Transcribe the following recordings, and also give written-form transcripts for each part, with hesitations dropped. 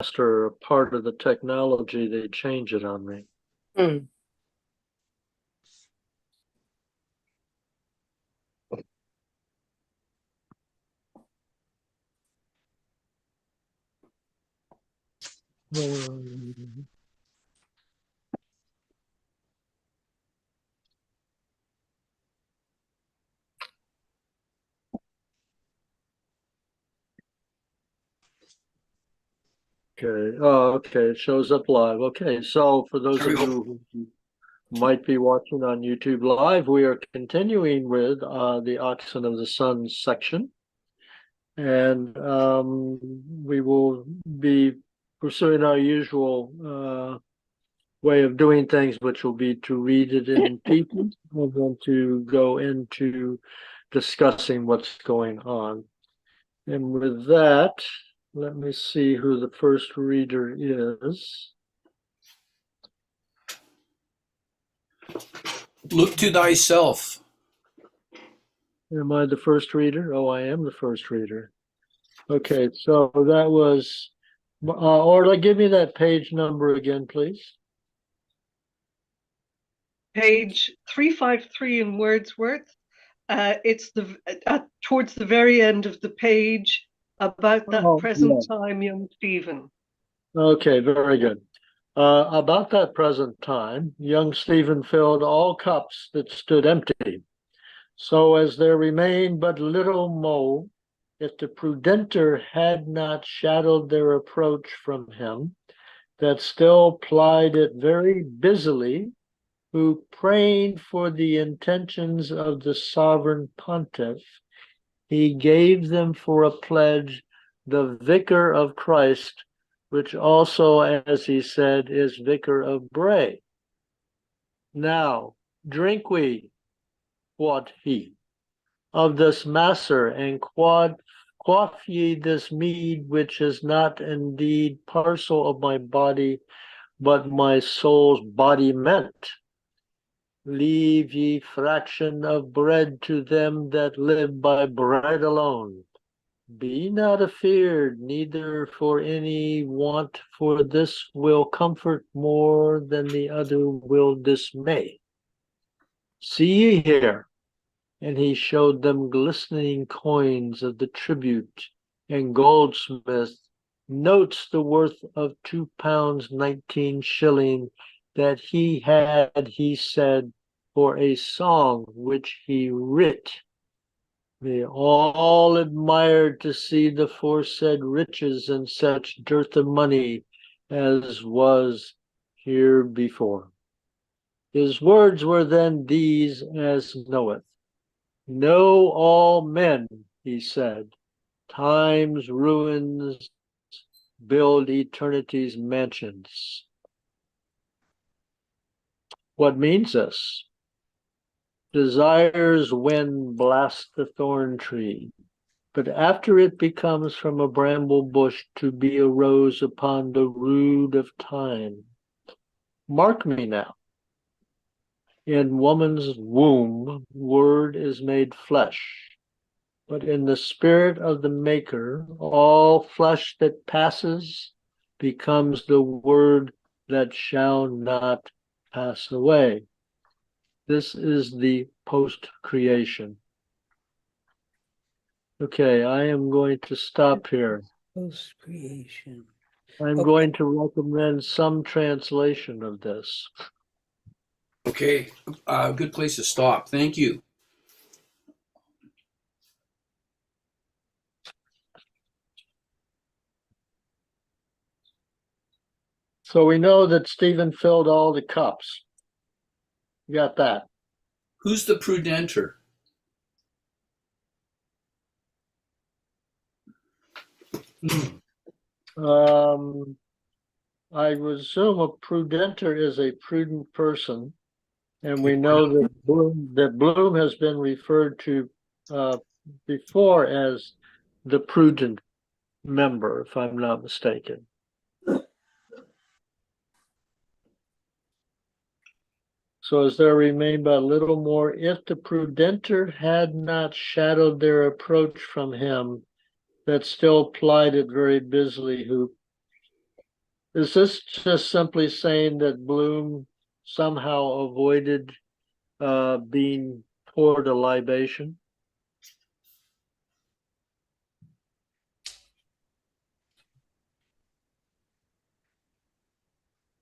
master a part of the technology, they change it on me. Hmm. Okay. Oh, okay. It shows up live. Okay. So for those There we of go. you who might be watching on YouTube Live, we are continuing with the Oxen of the Sun section. And we will be pursuing our usual way of doing things, which will be to read it in pieces and then to go into discussing what's going on. And with that, let me see who the first reader is. Look to thyself. Am I the first reader? Oh, I am the first reader. Okay, so that was, Orla, give me that page number again, please. Page 353 in Wordsworth. It's towards the very end of the page about that Oh, yeah. present time, young Stephen. Okay, very good. About that present time, young Stephen filled all cups that stood empty. So as there remained but little mo, if the prudenter had not shadowed their approach from him, that still plied it very busily, who praying for the intentions of the sovereign pontiff, he gave them for a pledge the vicar of Christ, which also, as he said, is vicar of Bray. Now drink we, quoth he, of this masser, and quaff ye this mead, which is not indeed parcel of my body, but my soul's body meant. Leave ye fraction of bread to them that live by bread alone. Be not afeard, neither for any want, for this will comfort more than the other will dismay. See ye here. And he showed them glistening coins of the tribute, and goldsmith notes the worth of £2 19 that he had, he said, for a song which he writ. They all admired to see the foresaid riches and such dearth of money as was here before. His words were then these as knoweth. Know all men, he said, time's ruins build eternity's mansions. What means this? Desire's wind blasts the thorn tree, but after it becomes from a bramble bush to be a rose upon the rood of time. Mark me now. In woman's womb, word is made flesh, but in the spirit of the Maker, all flesh that passes becomes the word that shall not pass away. This is the post-creation. Okay, I am going to stop here. Post-creation. I'm going to recommend some translation of this. Okay, good place to stop. Thank you. So we know that Stephen filled all the cups. You got that? Who's the prudenter? I would assume a prudenter is a prudent person, and we know that Bloom has been referred to before as the prudent member, if I'm not mistaken. So as there remained but little more, if the prudenter had not shadowed their approach from him, that still plied it very busily, who Is this just simply saying that Bloom somehow avoided being poured a libation?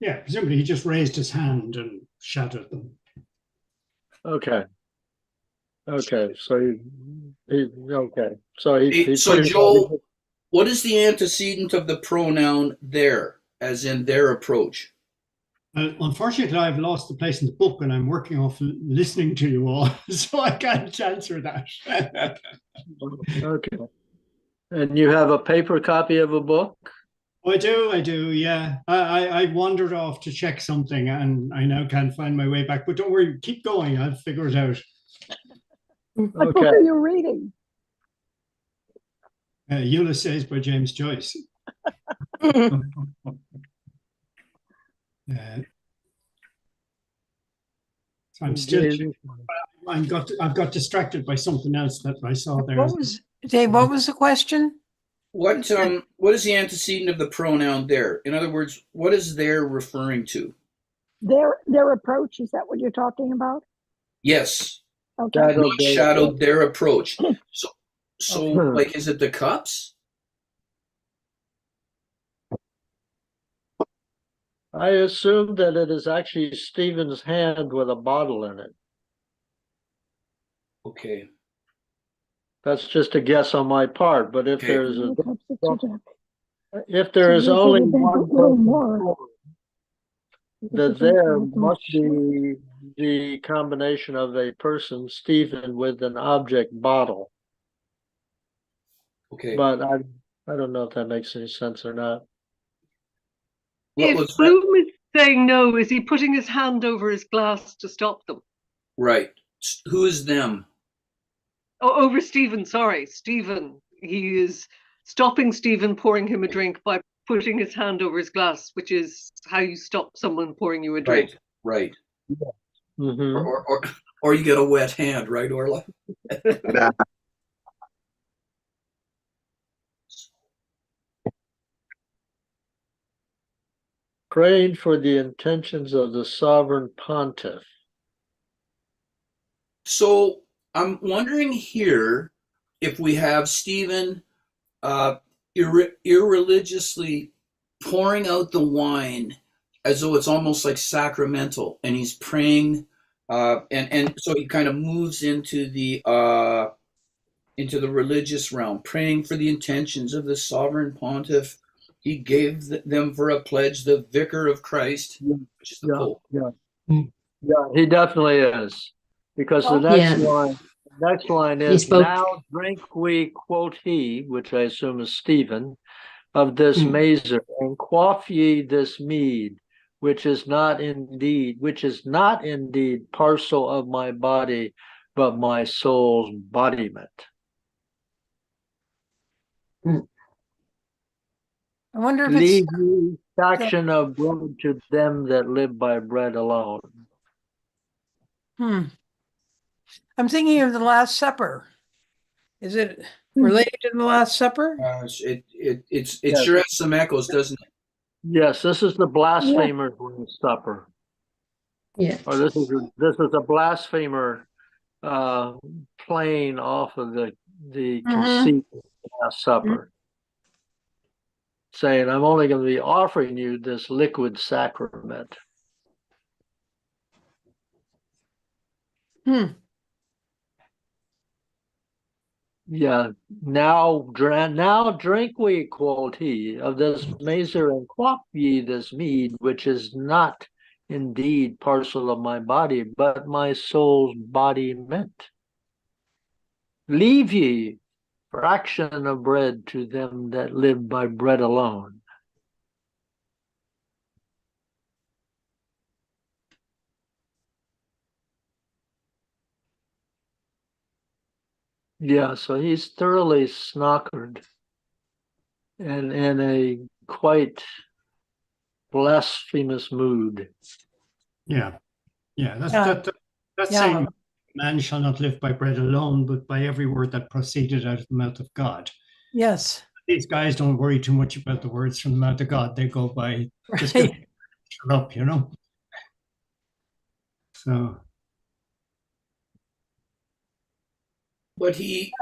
Yeah, presumably he just raised his hand and shadowed them. Okay. Okay, so okay, so he So pretty Joel, what is the antecedent of the pronoun there, as in their approach? Unfortunately, I've lost the place in the book and I'm working off listening to you all, so I can't answer that. Okay. And you have a paper copy of a book? I do, yeah. I wandered off to check something and I now can't find my way back, but don't worry, keep going, I'll figure it out. What book Okay. are you reading? Ulysses by James Joyce. I'm still. I've got distracted by something else that I saw there. Dave, what was the question? What is the antecedent of the pronoun there? In other words, what is there referring to? Their approach, is that what you're talking about? Yes, Okay. shadowed their approach. So like, is it the cups? I assume that it is actually Stephen's hand with a bottle in it. Okay. That's just a guess on my part, but if Okay. there's a Substitute. if there is only one person more. that there must be the combination of a person, Stephen, with an object bottle. Okay. But I don't know if that makes any sense or not. What If was that? Bloom is saying no, is he putting his hand over his glass to stop them? Right. Who is them? Oh, over Stephen, sorry. Stephen. He is stopping Stephen pouring him a drink by putting his hand over his glass, which is how you stop someone pouring you a drink. Right. Mhm. Or you get a wet hand, right, Orla? Praying for the intentions of the sovereign pontiff. So I'm wondering here if we have Stephen irreligiously pouring out the wine as though it's almost like sacramental, and he's praying, and so he kind of moves into the religious realm, praying for the intentions of the sovereign pontiff. He gave them for a pledge the vicar of Christ, which is the Pope. Yeah, he definitely is. Because the next line is, now drink we, quote he, which I assume is Stephen, of this mazer, and quaff ye this mead, which is not indeed parcel of my body, but my soul's bodiment. I wonder if Leave ye fraction of bread to them that live by bread alone. I'm thinking of the Last Supper. Is it related to the Last Supper? It sure has some echoes, doesn't it? Yes, this is the blasphemer's supper. Yeah. Or this is a blasphemer playing off of the conceit of the Last Supper, saying, I'm only going to be offering you this liquid sacrament. Yeah, now drink we, quoth he, of this mazer, and quaff ye this mead, which is not indeed parcel of my body, but my soul's bodiment. Leave ye fraction of bread to them that live by bread alone. Yeah, so he's thoroughly snockered and in a quite blasphemous mood. That's saying man shall not live by bread alone, but by every word that proceeded out of the mouth of God. Yes. These guys don't worry too much about the words from the mouth of God. They go by just Right. shut up, you know. So But he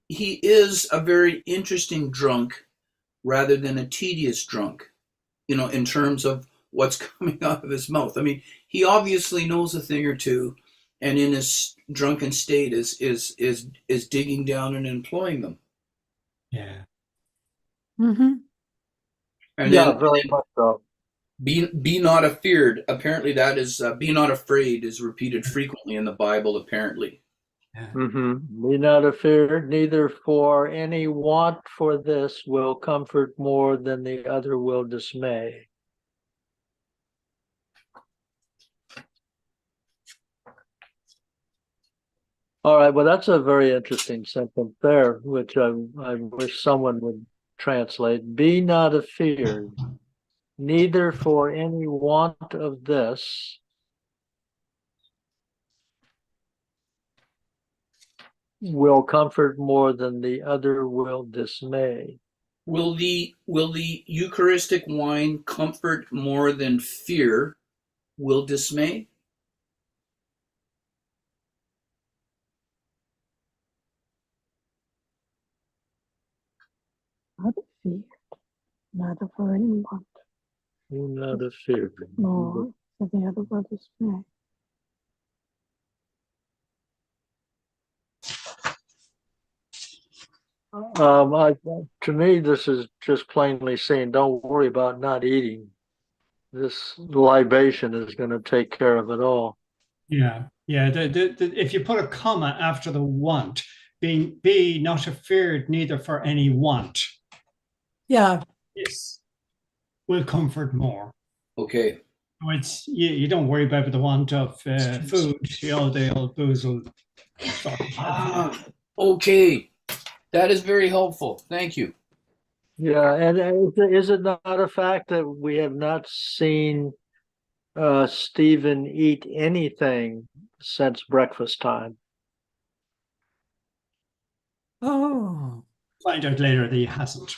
he is a very interesting drunk rather than a tedious drunk, in terms of what's coming out of his mouth. I mean, he obviously knows a thing or two, and in his drunken state is digging down and employing them. yeah. Mm-hmm. And Yeah, then very much so. be not afeared. Apparently, that is be not afraid is repeated frequently in the Bible. Apparently, Yeah. Be not afeard, neither for any want for this will comfort more than the other will dismay. All right, well, that's a very interesting sentence there, which I wish someone would translate. Be not afeard, neither for any want of this will comfort more than the other will dismay. will the Eucharistic wine comfort more than fear will dismay? Not fear, not for any want Be not afeard. more than the other will dismay. To me, this is just plainly saying, don't worry about not eating. This libation is going to take care of it all. Yeah. Yeah. If you put a comma after the want, be not afeard neither for any want. Yeah. Yes. Will comfort more. Okay. So it's you don't worry about the want of food. The old booze will sort of Okay. That is very helpful. Thank you. Yeah, and is it not a fact that we have not seen Stephen eat anything since breakfast time? Oh. find out later that he hasn't.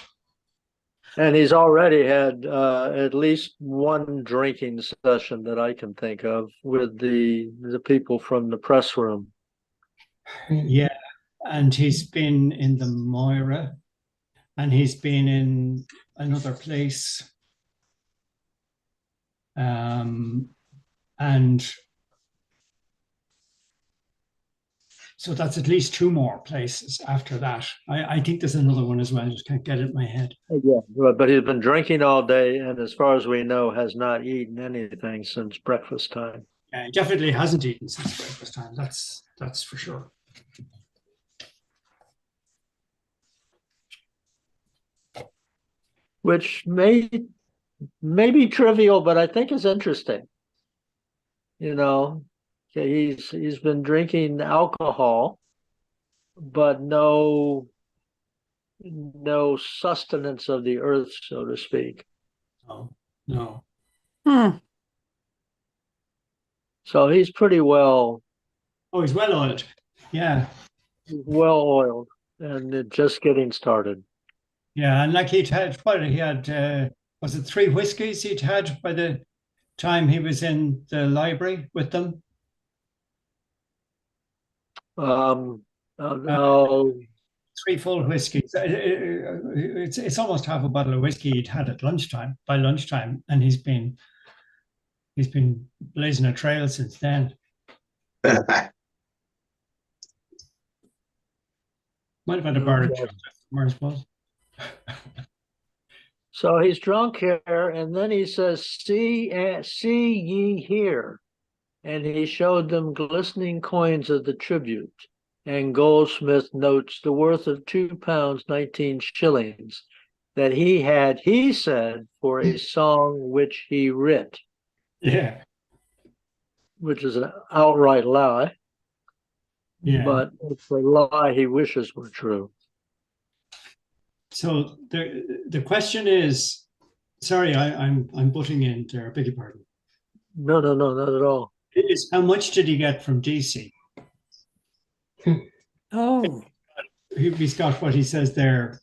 And he's already had at least one drinking session that I can think of with the people from the press room. Yeah. And he's been in the Moira, and he's been in another place. And so that's at least two more places after that. I think there's another one as well. I just can't get it in my head. Yeah, but he's been drinking all day, and as far as we know, has not eaten anything since breakfast time. He definitely hasn't eaten since breakfast time. That's for sure. Which may be trivial, but I think is interesting. He's been drinking alcohol, but no sustenance of the earth, so to speak. No. So he's pretty well. Oh, he's well oiled. Yeah. Well oiled, and just getting started. Yeah, and like he had was it 3 whiskeys he'd had by the time he was in the library with them? 3 full whiskeys. It's almost half a bottle of whiskey he'd had at lunchtime, by lunchtime, and he's been blazing a trail since then. Might have had a bar of somewhere, I suppose. So he's drunk here, and then he says, see ye here. And he showed them glistening coins of the tribute. And Goldsmith notes the worth of £2 19 shillings that he had, he said, for a song which he writ. Yeah. Which is an outright lie. Yeah. But it's a lie he wishes were true. So the question is, sorry, I'm butting in there. I beg your pardon. No, not at all. Is how much did he get from DC? Oh. He's got what he says there.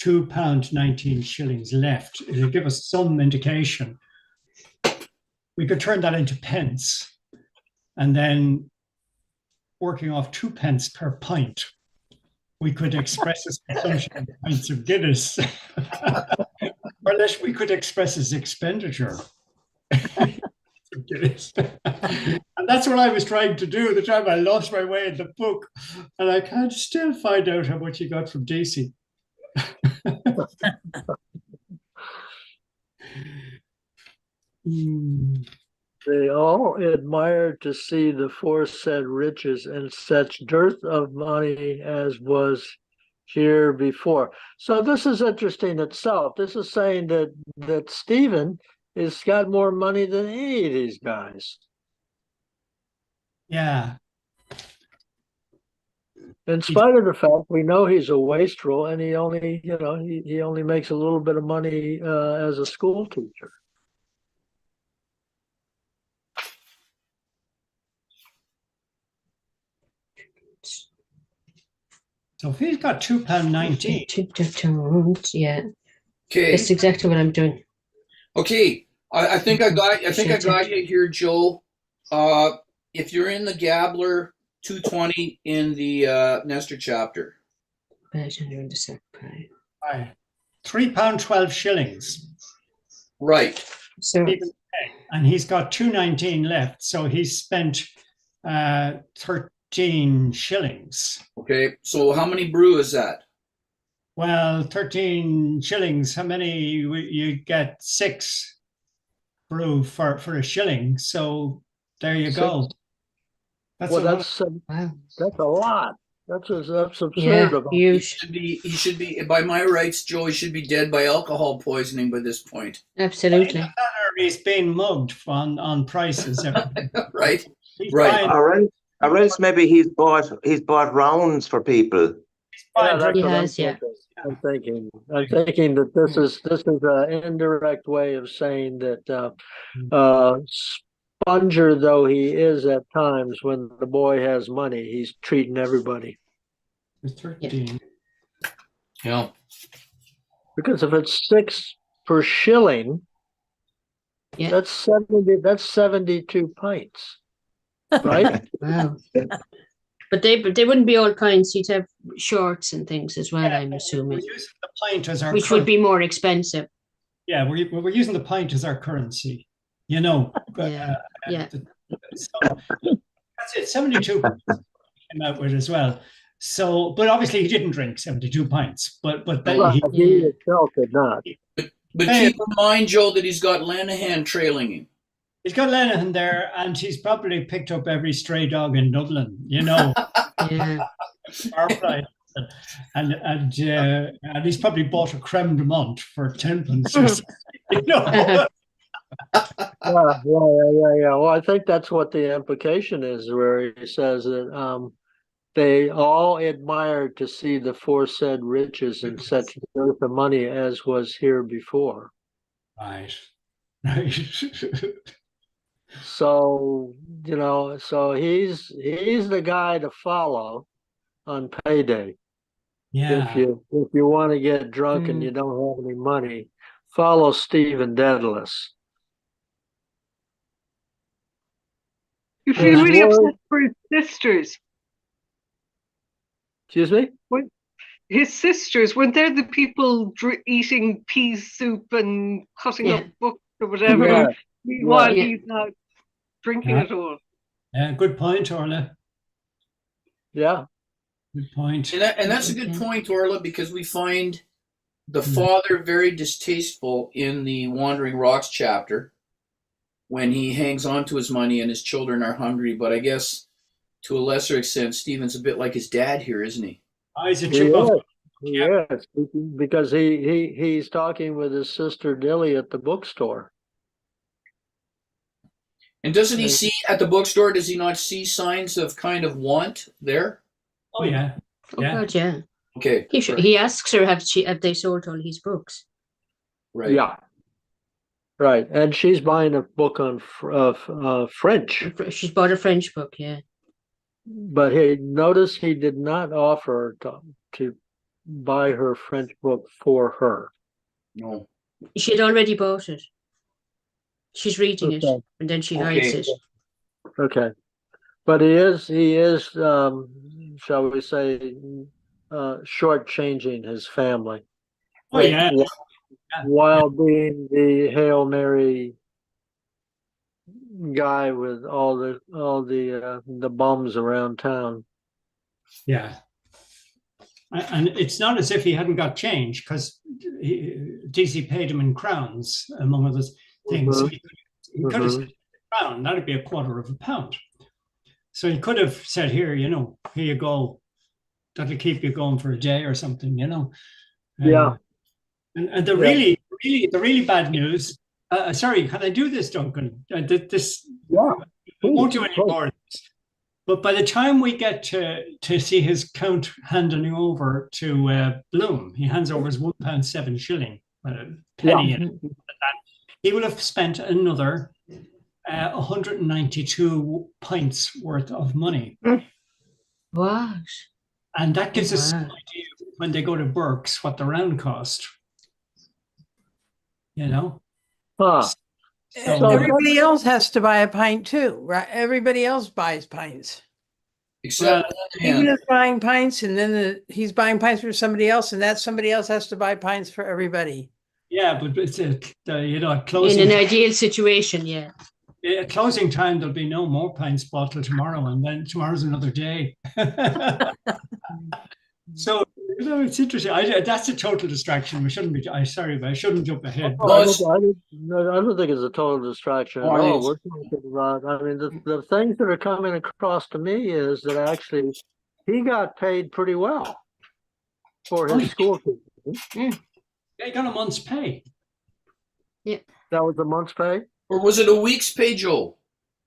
£2.19 left. It'll give us some indication. We could turn that into pence, and then working off 2 pence per pint, we could express his consumption in pints of Guinness. Or less we could express his expenditure. And that's what I was trying to do the time I lost my way in the book. And I can't still find out how much he got from Daisy. They all admired to see the foresaid riches and such dearth of money as was here before. So this is interesting itself. This is saying that Stephen has got more money than any of these guys. Yeah. In spite of the fact we know he's a wastrel and he only, he only makes a little bit of money as a school teacher. So if he's got £2.19, yeah, Okay. that's exactly what I'm doing. Okay. I think I got you here, Joe. If you're in the Gabler 220 in the Nestor chapter. £3.12. Right. So And he's got £2.19 left. So he's spent 13 shillings. Okay. So how many brew is that? Well, 13 shillings. How many? You get 6 brew for a shilling. So there you go. That's Well, a lot. that's a lot. That's absurd. yeah, About He should be by my rights, Joe, he should be dead by alcohol poisoning by this point. absolutely. He's being mugged on prices. Right. He's Right. buying- Or else maybe he's bought rounds for people. buying that's He what has, yeah. I'm thinking that this is an indirect way of saying that sponger though he is at times, when the boy has money, he's treating everybody. 13. Yeah. Because if it's 6 per shilling, Yeah. that's 72 pints, right? Wow. But they wouldn't be all pints. You'd have shorts and things as well, I'm assuming, We're using the pint as our which would be more expensive. Yeah, we're using the pint as our currency. Yeah. So that's it. 72 pints came out with as well. So, but obviously he didn't drink 72 pints. But Right, he himself did not. But keep in mind, Joe, that he's got Lanahan trailing him. he's got Lenihan there, and he's probably picked up every stray dog in Dublin. Yeah. and he's probably bought a creme de menthe for 10 pence. You know. Yeah. Well, I think that's what the implication is, where he says that they all admired to see the foresaid riches and such dearth of money as was here before. Right. So so he's the guy to follow on payday. Yeah. If you want to get drunk and you don't have any money, follow Stephen Dedalus. You feel His really word- upset for his sisters. Excuse me? His sisters, weren't they the people eating pea soup and cutting up books or whatever, Yeah. while Yeah. he's out drinking it all? Yeah, good point, Orla. Yeah. Good point. And that's a good point, Orla, because we find the father very distasteful in the Wandering Rocks chapter when he hangs on to his money and his children are hungry. But I guess to a lesser extent, Stephen's a bit like his dad here, isn't he? He's a chip off. Yes, because he's talking with his sister Dilly at the bookstore. And doesn't he see at the bookstore, does he not see signs of kind of want there? Oh, yeah. Oh God, yeah. Okay. He asks her, have they sold all his books? Right. Yeah. Right. And she's buying a book on French. She's bought a French book, yeah. But notice he did not offer to buy her French book for her. No. She had already bought it. She's reading it, Okay. and then she Okay. writes it. Okay. But he is, shall we say, shortchanging his family. Oh, yeah. While being the Hail Mary guy with all the bums around town. Yeah. And it's not as if he hadn't got change, because DC paid him in crowns, among other things. So he could have said, crown, that'd be a quarter of a pound. So he could have said, here you go. That'll keep you going for a day or something, Yeah. And the really bad news. Sorry, can I do this, Duncan? This Yeah. I won't do any more of this. But by the time we get to see his count handing over to Bloom, he hands over his £1.07, a penny. Yeah. He will have spent another 192 pints worth of money. What? And that gives us some Wow. idea when they go to Burke's what the round cost. Huh. So, Everybody else has to buy a pint too, right? Everybody else buys pints. Except Stephen is buying pints, and then he's buying pints for somebody else, and that somebody else has to buy pints for everybody. yeah, but it's at In closing. an ideal situation, yeah. At closing time, there'll be no more pints bought till tomorrow, and then tomorrow's another day. So it's interesting. That's a total distraction. We shouldn't be. I shouldn't jump ahead. I don't think it's a total distraction at all. We're talking about, I mean, the things that are coming across to me is that actually he got paid pretty well for his school fees. He got a month's pay. That was a month's pay? Or was it a week's pay, Joe?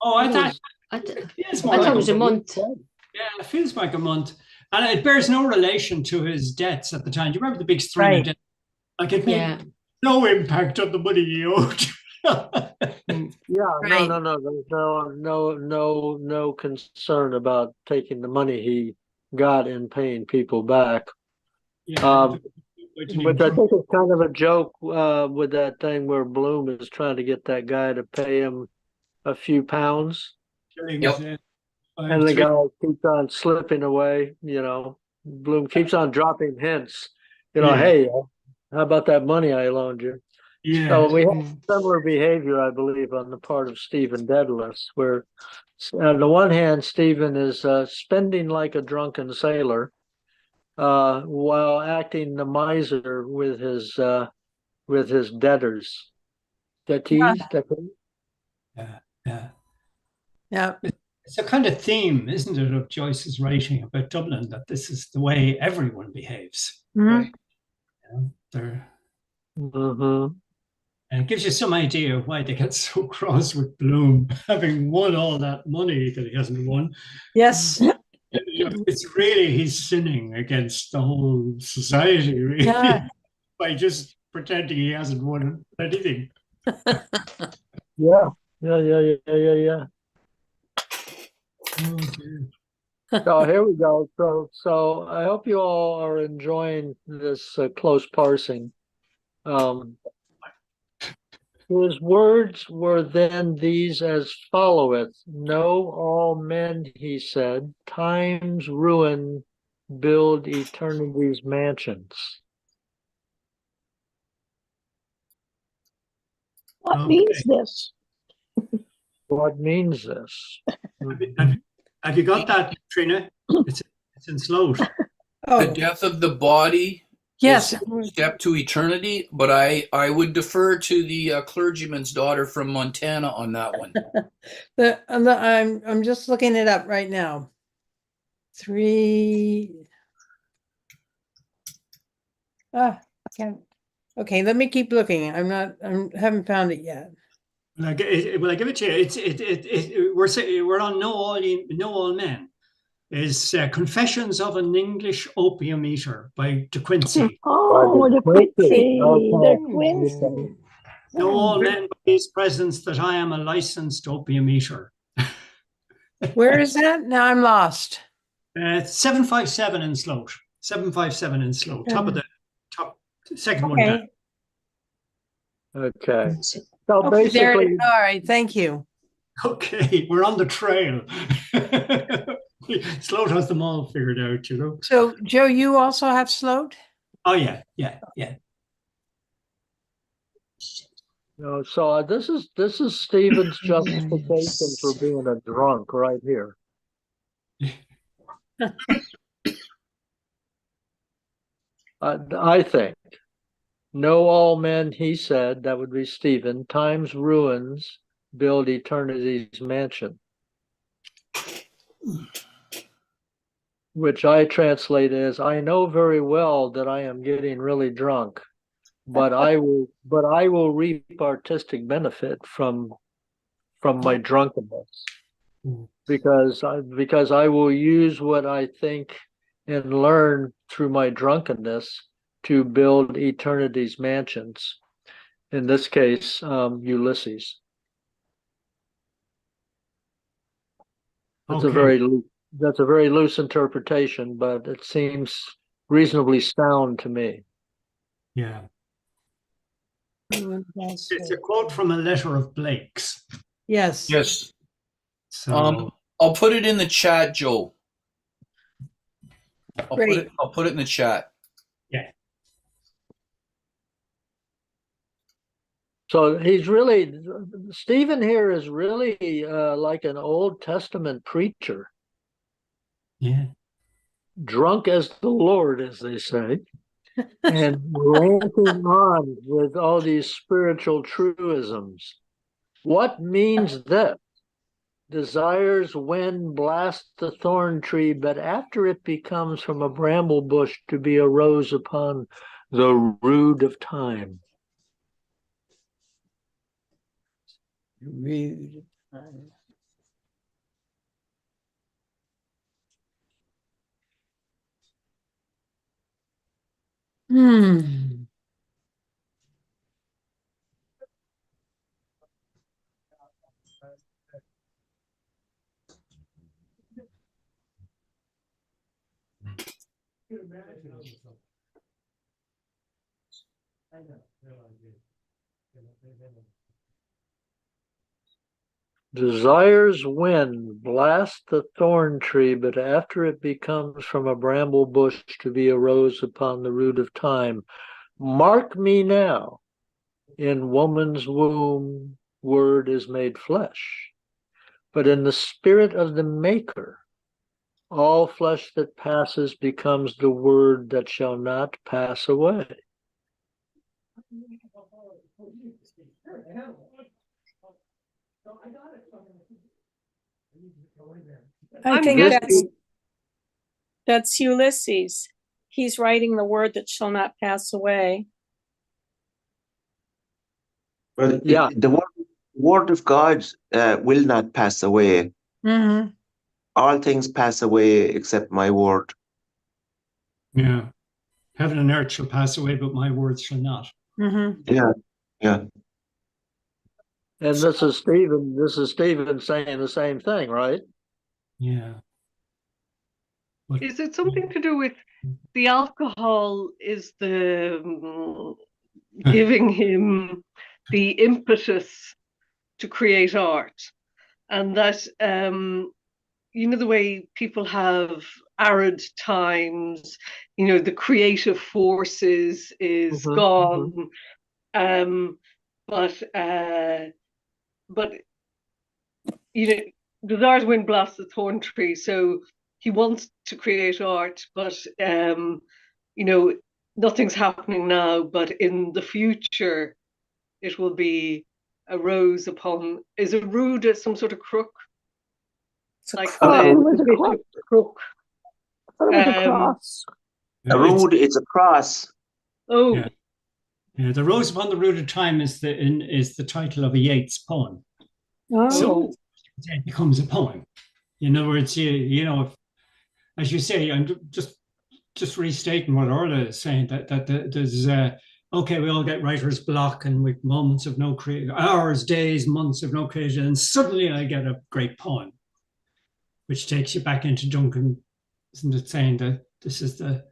Oh, I thought I thought it it was a month. Yeah, it feels like a month. And it bears no relation to his debts at the time. Do you remember the big string of debts? Like it made no impact on the money he owed. Yeah, Right. no, there's no concern about taking the money he got and paying people back. Yeah, But I think it's kind of a joke with that thing where Bloom is trying to get that guy to pay him a few pounds. Yep. And the guy keeps on slipping away, Bloom keeps on dropping hints, hey, how about that money I loaned you? Yeah. So we have similar behavior, I believe, on the part of Stephen Dedalus, where on the one hand, Stephen is spending like a drunken sailor while acting the miser with his debtors. Yeah. It's a kind of theme, isn't it, of Joyce's writing about Dublin, that this is the way everyone behaves. Mhm. And it gives you some idea of why they get so cross with Bloom, having won all that money that he hasn't won. Yes. It's really, he's sinning against the whole society, really, by just pretending he hasn't won anything. Yeah. So here we go. So I hope you all are enjoying this close parsing. His words were then these as followeth: know all men, he said, time's ruin build eternity's mansions. What means this? What means this? Have you got that, Trina? It's in slow. The death of the body Yes. is a step to eternity, but I would defer to the clergyman's daughter from Montana on that one. I'm just looking it up right now. 3. Okay, let me keep looking. I haven't found it yet. Will I give it to you? We're on Know All Men. Is Confessions of an English Opium Eater by De Quincey. Oh, De Quincey. De Quincey. Know all men by his presence that I am a licensed opium eater. Where is that? Now I'm lost. 757 in Sloat. 757 in slow. Top of the top, second one down. Okay. That's it. So Okay, there it basically, is. All right, thank you. Okay, we're on the trail. Sloat has them all figured out, you know. So, Joe, you also have Sloat? Oh yeah. no, so this is Stephen's justification for being a drunk right here. I think. Know all men, he said, that would be Stephen, time's ruins build eternity's mansion. Which I translate as, I know very well that I am getting really drunk, but I will reap artistic benefit from my drunkenness. Because I will use what I think and learn through my drunkenness to build eternity's mansions. In this case, Ulysses. That's Okay. that's a very loose interpretation, but it seems reasonably sound to me. Yeah. It's a quote from a letter of Blake's. Yes. Yes. So I'll put it in the chat, Joe. Great. I'll put it in the chat. yeah. So Stephen here is really like an Old Testament preacher, Yeah. drunk as the Lord, as they say, and ranting on with all these spiritual truisms. What means this? Desires wind blast the thorn tree, but after it becomes from a bramble bush to be a rose upon the rood of time. Rude. Hmm. Desires wind blast the thorn tree, but after it becomes from a bramble bush to be a rose upon the root of time. Mark me now, in woman's womb, word is made flesh, but in the spirit of the maker, all flesh that passes becomes the word that shall not pass away. I think This- that's Ulysses. He's writing the word that shall not pass away. Well, Yeah. the word of God will not pass away. Mm-hmm. All things pass away except my word. Yeah. Heaven and earth shall pass away, but my words shall not. Mm-hmm. Yeah. And this is Stephen saying the same thing, right? Yeah. But, Is it something to do with the alcohol is giving him the impetus to create art? And that, the way people have arid times, the creative forces is gone. But desires wind blasts the thorn tree, so he wants to create art, but nothing's happening now, but in the future it will be a rose upon, is a rood some sort of crook? Like Oh, it was the a crook. crook. It was a cross. A rood, it's a cross. Oh, Yeah. Yeah, The Rose Upon the Root of Time is the title of a Yeats poem. Oh, So it becomes a poem. In other words, as you say, I'm just restating what Orla is saying, that there's okay, we all get writer's block and with moments of no creative, hours, days, months of no creative, and suddenly I get a great poem, which takes you back into Duncan, isn't it, saying that this is the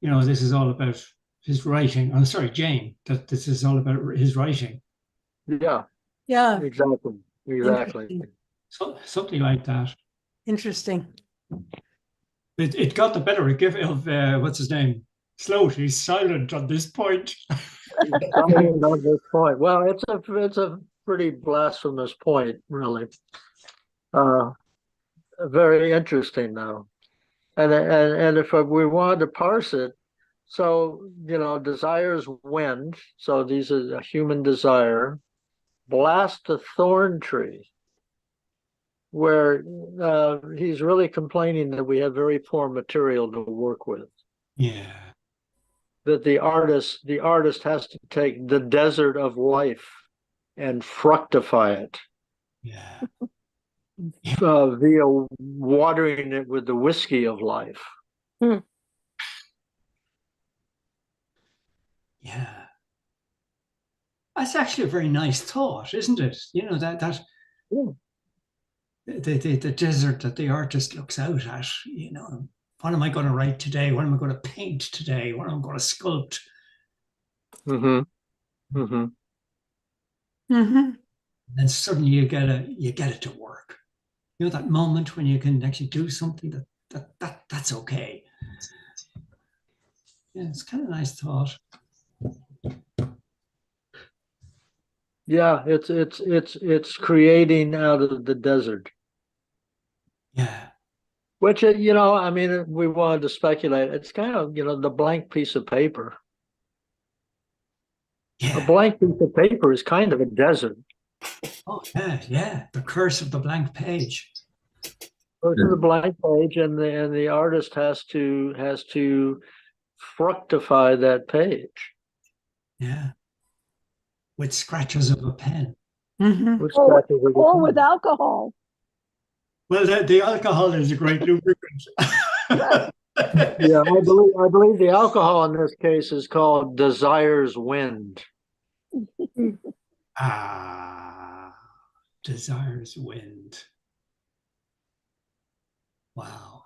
this is all about his writing. I'm sorry, Jane, that this is all about his writing. Yeah, Yeah, exactly. interesting. So, something like that. Interesting. It got the better of what's his name? Sloat. He's silent on this point. Coming on this point. Well, it's a pretty blasphemous point, really. Very interesting though. And if we wanted to parse it, so desires wind. So these is a human desire. Blast a thorn tree, where he's really complaining that we have very poor material to work with. Yeah. That the artist has to take the desert of life and fructify it. Yeah. Via watering it with the whiskey of life. Yeah. That's actually a very nice thought, isn't it? The desert that the artist looks out at, what am I going to write today? What am I going to paint today? What am I going to sculpt? Mm-hmm. Mm-hmm. Mm-hmm. And suddenly you get it to work. That moment when you can actually do something that's okay. Yeah, it's kind of a nice thought. Yeah, it's creating out of the desert. Yeah. Which we wanted to speculate. It's kind of the blank piece of paper. Yeah. A blank piece of paper is kind of a desert. Oh yeah. The curse of the blank page. Goes to the blank page, and the artist has to fructify that page. Yeah. With scratches of a pen. Mm-hmm. Or with alcohol. Well, the alcohol is a great lubricant. Yeah, I believe the alcohol in this case is called Desire's Wind. Desire's Wind. Wow.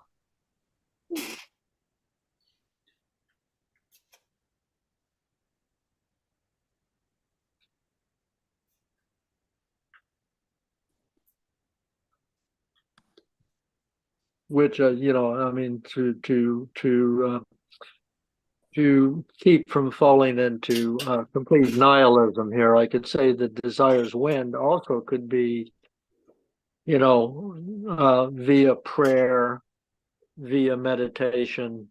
Which to keep from falling into complete nihilism here, I could say that Desire's Wind also could be, via prayer, via meditation,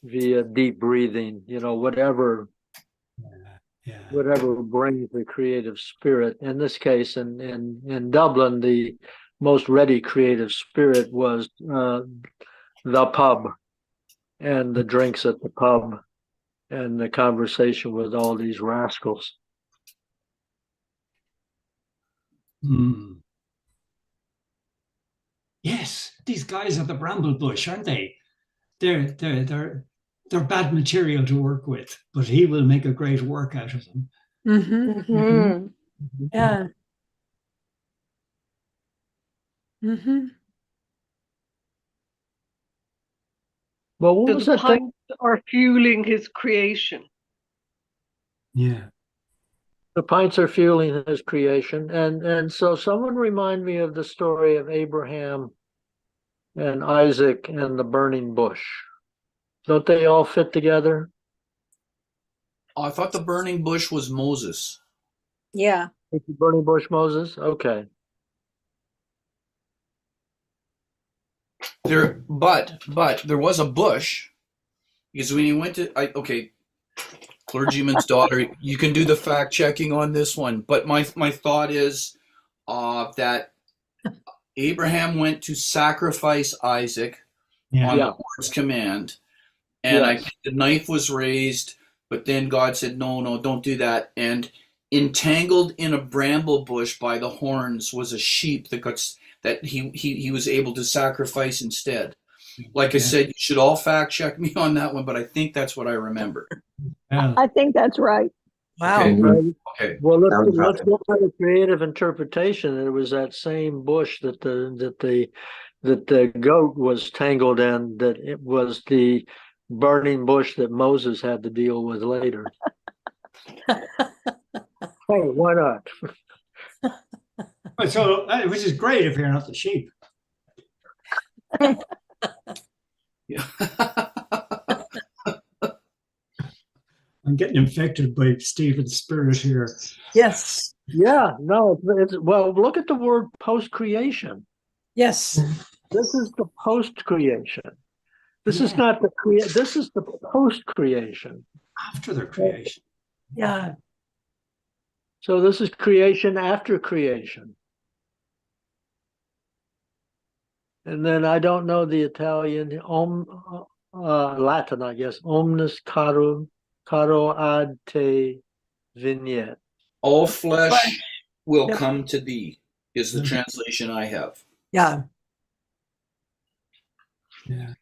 via deep breathing, whatever brings the creative spirit. In this case, in Dublin, the most ready creative spirit was the pub and the drinks at the pub and the conversation with all these rascals. Yes, these guys are the bramble bush, aren't they? They're bad material to work with, but he will make a great work out of them. Mm-hmm. Yeah. Mm-hmm. Well, what So was the that thing? pints are fueling his creation. Yeah. The pints are fueling his creation. And so someone remind me of the story of Abraham and Isaac and the burning bush. Don't they all fit together? Oh, I thought the burning bush was Moses. Yeah. The burning bush Moses? Okay. But there was a bush, because when he went to clergyman's daughter, you can do the fact checking on this one. But my thought is that Abraham went to sacrifice Isaac on the Lord's command, and I think the knife was raised, but then God said, no, don't do that. And entangled in a bramble bush by the horns was a sheep that he was able to sacrifice instead. Like I said, you should all fact check me on that one, but I think that's what I remember. I think that's right. Wow. Okay. Well, let's look at a creative interpretation. It was that same bush that the goat was tangled in. That it was the burning bush that Moses had to deal with later. Hey, why not? But so, which is great if you're not the sheep. Yeah. I'm getting infected by Stephen's spirit here. Yes, Yeah, no, it's well, look at the word post-creation. yes. This is the post-creation. This is Yeah. not the this is the post-creation. After their creation. Yeah. So this is creation after creation. And then I don't know the Italian, Latin, I guess. Omnis caro ad te vignet. All flesh will Yep. come to thee, is the Mhm. translation I have. Yeah. Yeah.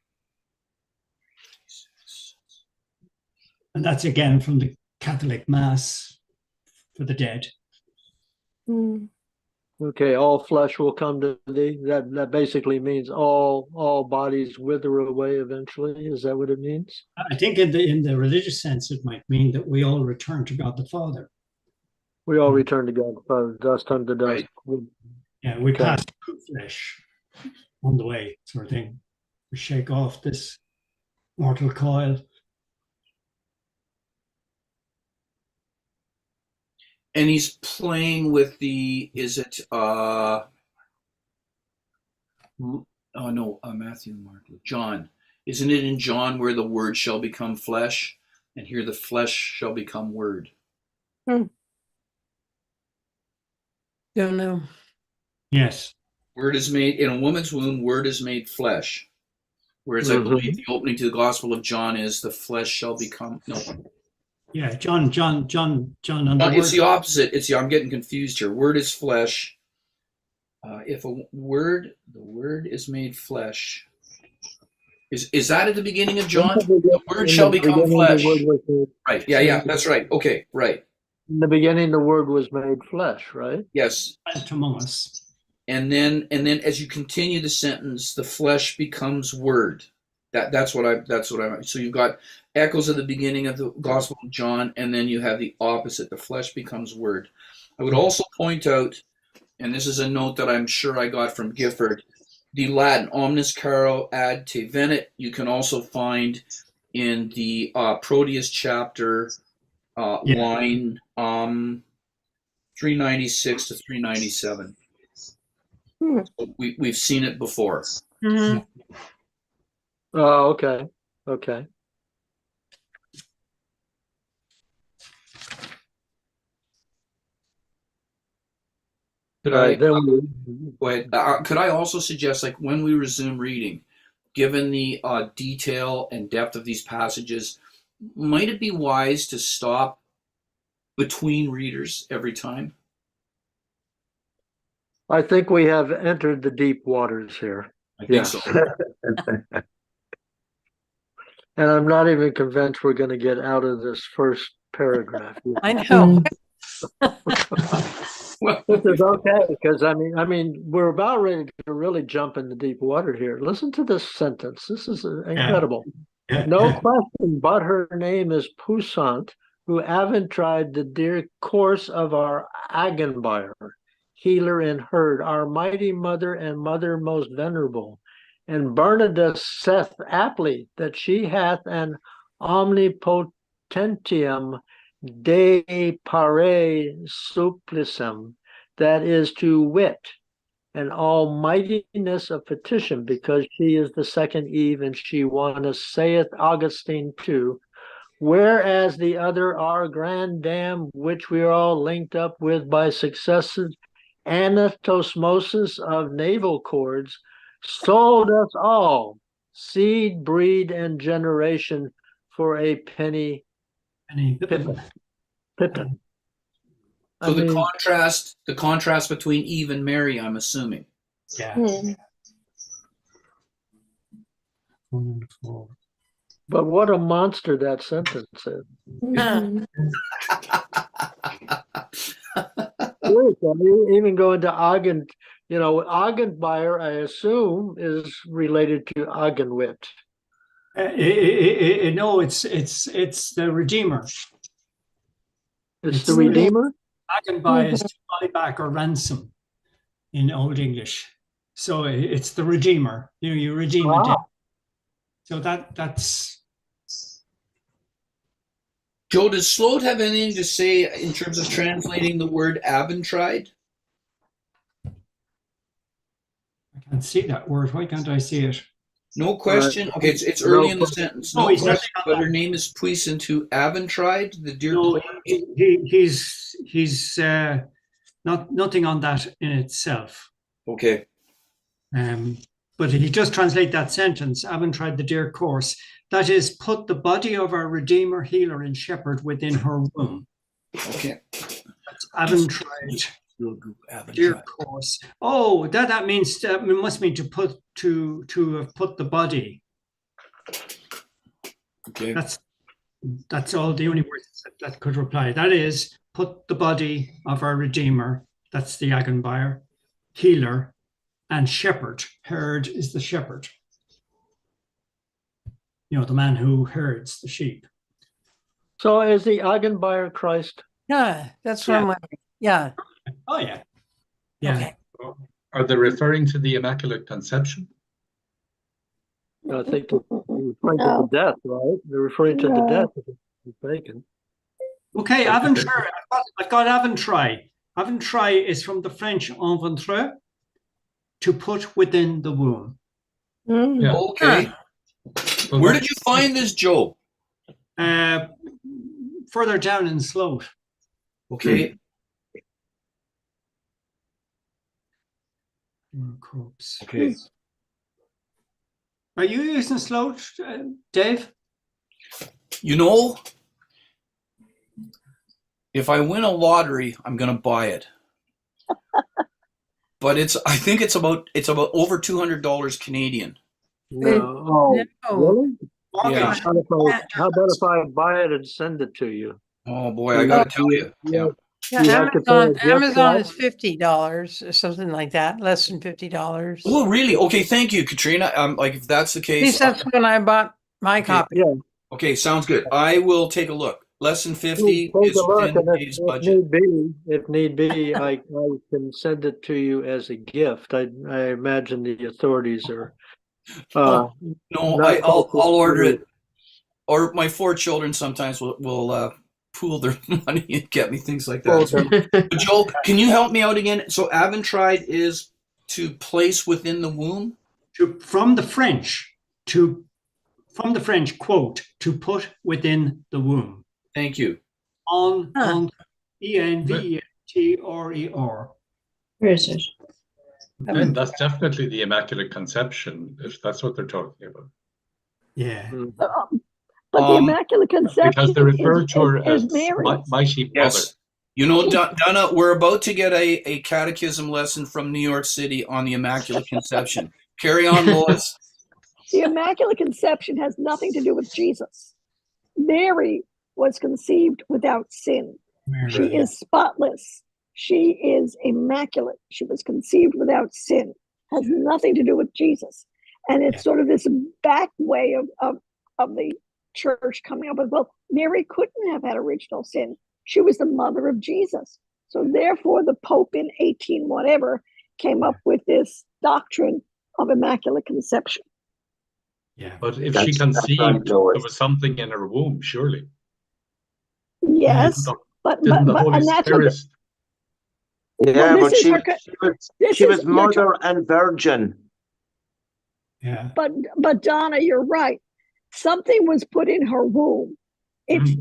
And that's again from the Catholic Mass for the dead. Mm. Okay, all flesh will come to thee. That basically means all bodies wither away eventually. Is that what it means? I think in the religious sense, it might mean that we all return to God the Father. We all return to God, dust unto dust. Right. Yeah, we Okay. pass through flesh on the way, sort of thing. We shake off this mortal coil. And he's playing with the, is it, Matthew, Mark, John. Isn't it in John where the word shall become flesh? And here the flesh shall become word. Don't know. Yes. Word is made, in a woman's womb, word is made flesh. Whereas I believe the opening to the Gospel of John is the flesh shall become, no. Yeah, John on the It's the word. opposite. I'm getting confused here. Word is flesh. If the word is made flesh. Is that at the beginning of John? The word shall become flesh. Right. Yeah. That's right. Okay. Right. In the beginning, the word was made flesh, right? Yes. Among us. And then as you continue the sentence, the flesh becomes word. That's what I. So you've got echoes of the beginning of the Gospel of John, and then you have the opposite. The flesh becomes word. I would also point out, and this is a note that I'm sure I got from Gifford, the Latin omnis caro ad te venet. You can also find in the Proteus chapter, line 396 to 397. Hmm. We've seen it before. Mhm. Oh, okay. Okay. Could All I right, then go ahead? Could I also suggest, like when we resume reading, given the detail and depth of these passages, might it be wise to stop between readers every time? I think we have entered the deep waters here. I think so. And I'm not even convinced we're going to get out of this first paragraph. I know. Well, This is okay because I mean, we're about ready to really jump into deep water here. Listen to this sentence. This is incredible. Yeah. No question, but her name is Pusant, who haven't tried the dear course of our Agenbuyer, healer and herd, our mighty mother and mother most venerable. And Bernardus saith aptly that she hath an omnipotentium de pare supplicem, that is to wit, an almightiness of petition, because she is the second Eve and she won us, saith Augustine too, whereas the other are grand dam, which we are all linked up with by successive anastosmosis of naval cords, sold us all, seed, breed, and generation, for a penny pippin. So the contrast between Eve and Mary, I'm assuming. Yeah. Hmm. But what a monster that sentence is. Mhm. Even going to Ogden, Ogdenbuyer, I assume, is related to Ogdenwit. No, it's the Redeemer. It's the Redeemer? Agenbai is to buy back or ransom in Old English. So it's the Redeemer. You redeem a debt. So that's. Joe, does Sloat have anything to say in terms of translating the word Aventryde? I can't see that word. Why can't I see it? No question. Okay, it's early in the sentence. No he's question. But her name is puissant to Aventryde, the dear. No, he's not nothing on that in itself. Okay. But if you just translate that sentence, Aventryde the dear course, that is, put the body of our Redeemer, Healer, and Shepherd within her womb. Okay. That's Aventryde. Dear course. Oh, that means must mean to have put the body. Okay. That's all the only words that could reply. That is, put the body of our Redeemer. That's the Agenbuyer, Healer, and Shepherd. Herd is the shepherd. You know, the man who herds the sheep. So is the Agenbuyer Christ? Yeah, that's what I'm wondering. Yeah. Oh, yeah. Yeah. Okay. Are they referring to the Immaculate Conception? I think they're referring to the death, right? They're referring to the death of Bacon. Okay, Aventry. I've got Aventry. Aventry is from the French "enventre," to put within the womb. Yeah. Okay. Where did you find this, Joe? Further down in Sloat. Okay. Corpse. Okay. Are you using Sloat, Dave? You know, if I win a lottery, I'm gonna buy it. But I think it's about over $200 Canadian. No. No. Really? Yeah. How about if I buy it and send it to you? Oh boy, I gotta tell you. Yeah. Yeah, You have to pay a gift Amazon card? is $50 or something like that, less than $50. Oh, really? Okay, thank you, Katrina. Like, if that's the At case, least that's when I bought my copy. Yeah. okay, sounds good. I will take a look. Less than 50 Take is a look, within and Dave's budget. if need be, I can send it to you as a gift. I imagine the authorities are. No, not I'll order focused. it. Or my 4 children sometimes will pool their money and get me things like that. Okay. But Joel, can you help me out again? So Aventryde is to place within the womb? From the French, quote, to put within the womb. Thank you. On ENVENTRER. Where is it? And that's definitely the Immaculate Conception, if that's what they're talking about. Yeah. But the Immaculate Conception Because they refer to her is as Mary. Mighty Mother. Yes. You know, Donna, we're about to get a catechism lesson from New York City on the Immaculate Conception. Carry on, Lois. The Immaculate Conception has nothing to do with Jesus. Mary was conceived without sin. Mary. She is spotless. She is immaculate. She was conceived without sin. Has nothing to do with Jesus. And it's sort of this back way of the church coming up with, well, Mary couldn't have had original sin. She was the mother of Jesus. So therefore, the Pope in 18 whatever came up with this doctrine of Immaculate Conception. Yeah. But if she conceived, there was something in her womb, surely. Yes, but Didn't the Holy and that's Spirit? Yeah, Well, but this is she her she was you're mother and virgin. Yeah. But Donna, you're right. Something was put in her womb. It's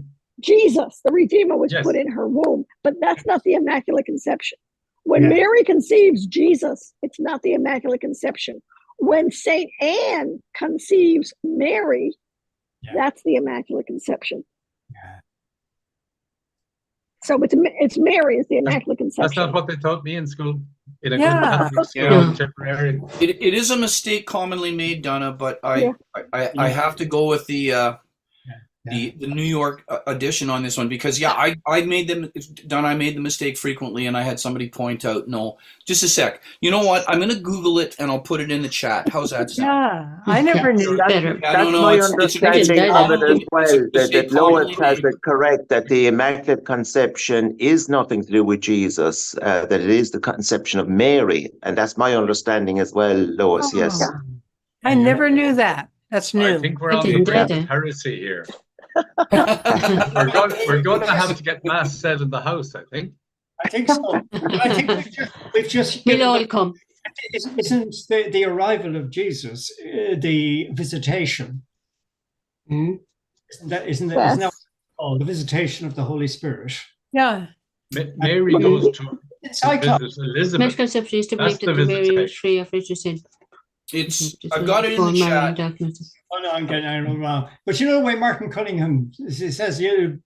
Jesus, the Redeemer, was put in her womb, but that's not the Immaculate Conception. When Mary conceives Jesus, it's not the Immaculate Conception. When Saint Anne conceives Mary, that's the Immaculate Conception. Yeah. So it's Mary is the Immaculate Conception. That's not what they taught me in school. In a Yeah. good Catholic school, contemporary. It is a mistake commonly made, Donna, but I have to go with the the New York edition on this one, because I made the mistake frequently, and I had somebody point out, no, just a sec. You know what? I'm going to Google it and I'll put it in the chat. How's that sound? Yeah, I never knew that. Better. Yeah, That's no, my it's understanding that. of it as it's well, a that mistake Lois commonly has made. it correct, that the Immaculate Conception is nothing to do with Jesus, that it is the conception of Mary. And that's my understanding as well, Lois, yes. Oh, I never knew that. That's I new. think we're I on the didn't brink either. of heresy here. We're going to have to get mass said in the house, I think. I think so. I think we've just We'll given all up- come. Isn't the arrival of Jesus the visitation? Mhm. Isn't that isn't Yes. that the visitation of the Holy Spirit? Yeah. Mary goes to It's cyclops. visit Elizabeth. Most conception is to believe That's that the Mary was visitation. free of religious sin. I've got it in the chat. Oh no, I'm getting it wrong. But you know the way Martin Cunningham he says,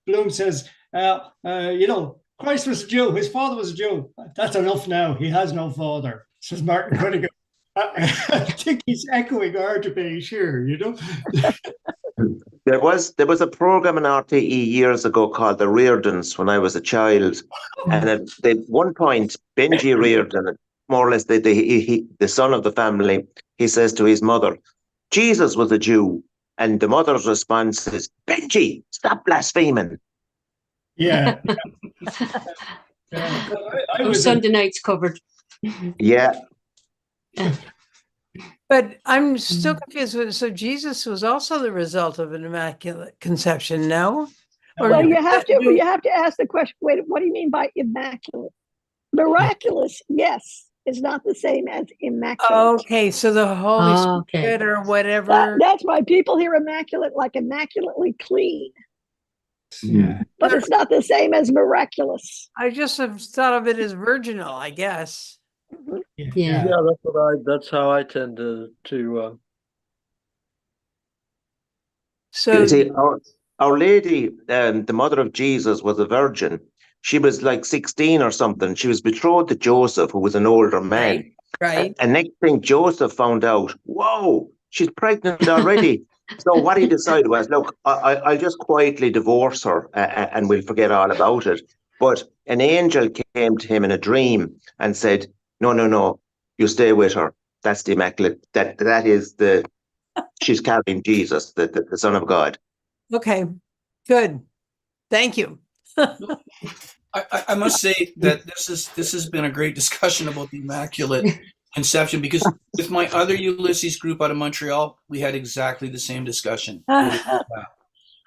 Bloom says, Christ was a Jew, his father was a Jew. That's enough now. He has no father, says Martin Cunningham. I think he's echoing our debate here, There was a program in RTE years ago called The Reardons when I was a child. And at one point, Benji Reardon, more or less the son of the family, he says to his mother, Jesus was a Jew. And the mother's response is, Benji, stop blaspheming. Yeah. I was Sunday nights covered. Yeah. But I'm still confused. So Jesus was also the result of an immaculate conception, no? Or Well, did you it have to to do- you have to ask the question. Wait, what do you mean by immaculate? Miraculous, yes, is not the same as immaculate. Okay, so the Holy Oh, okay. Spirit or whatever. That's why people hear immaculate like immaculately clean, Yeah. but it's not the same as miraculous. I just have thought of it as virginal, I guess. Yeah. Yeah, that's how I tend to So You see, Our Lady, the mother of Jesus, was a virgin. She was like 16 or something. She was betrothed to Joseph, who was an older man. right. And next thing Joseph found out, whoa, she's pregnant already. So what he decided was, look, I'll just quietly divorce her and we'll forget all about it. But an angel came to him in a dream and said, no, you stay with her. That's the Immaculate. That is she's carrying Jesus, the Son of God. Okay, good. Thank you. I must say that this has been a great discussion about the Immaculate Conception, because with my other Ulysses group out of Montreal, we had exactly the same discussion.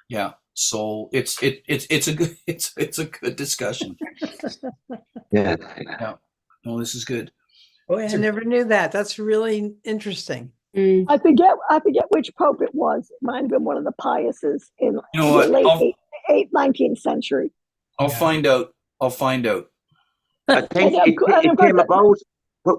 Yeah, so it's a good discussion. Yeah. No, this is good. Boy, I never knew that. That's really interesting. Mm. I forget which pope it was. It might have been one of the Piuses in You know what? the late 19th century. I'll find out. I think it came about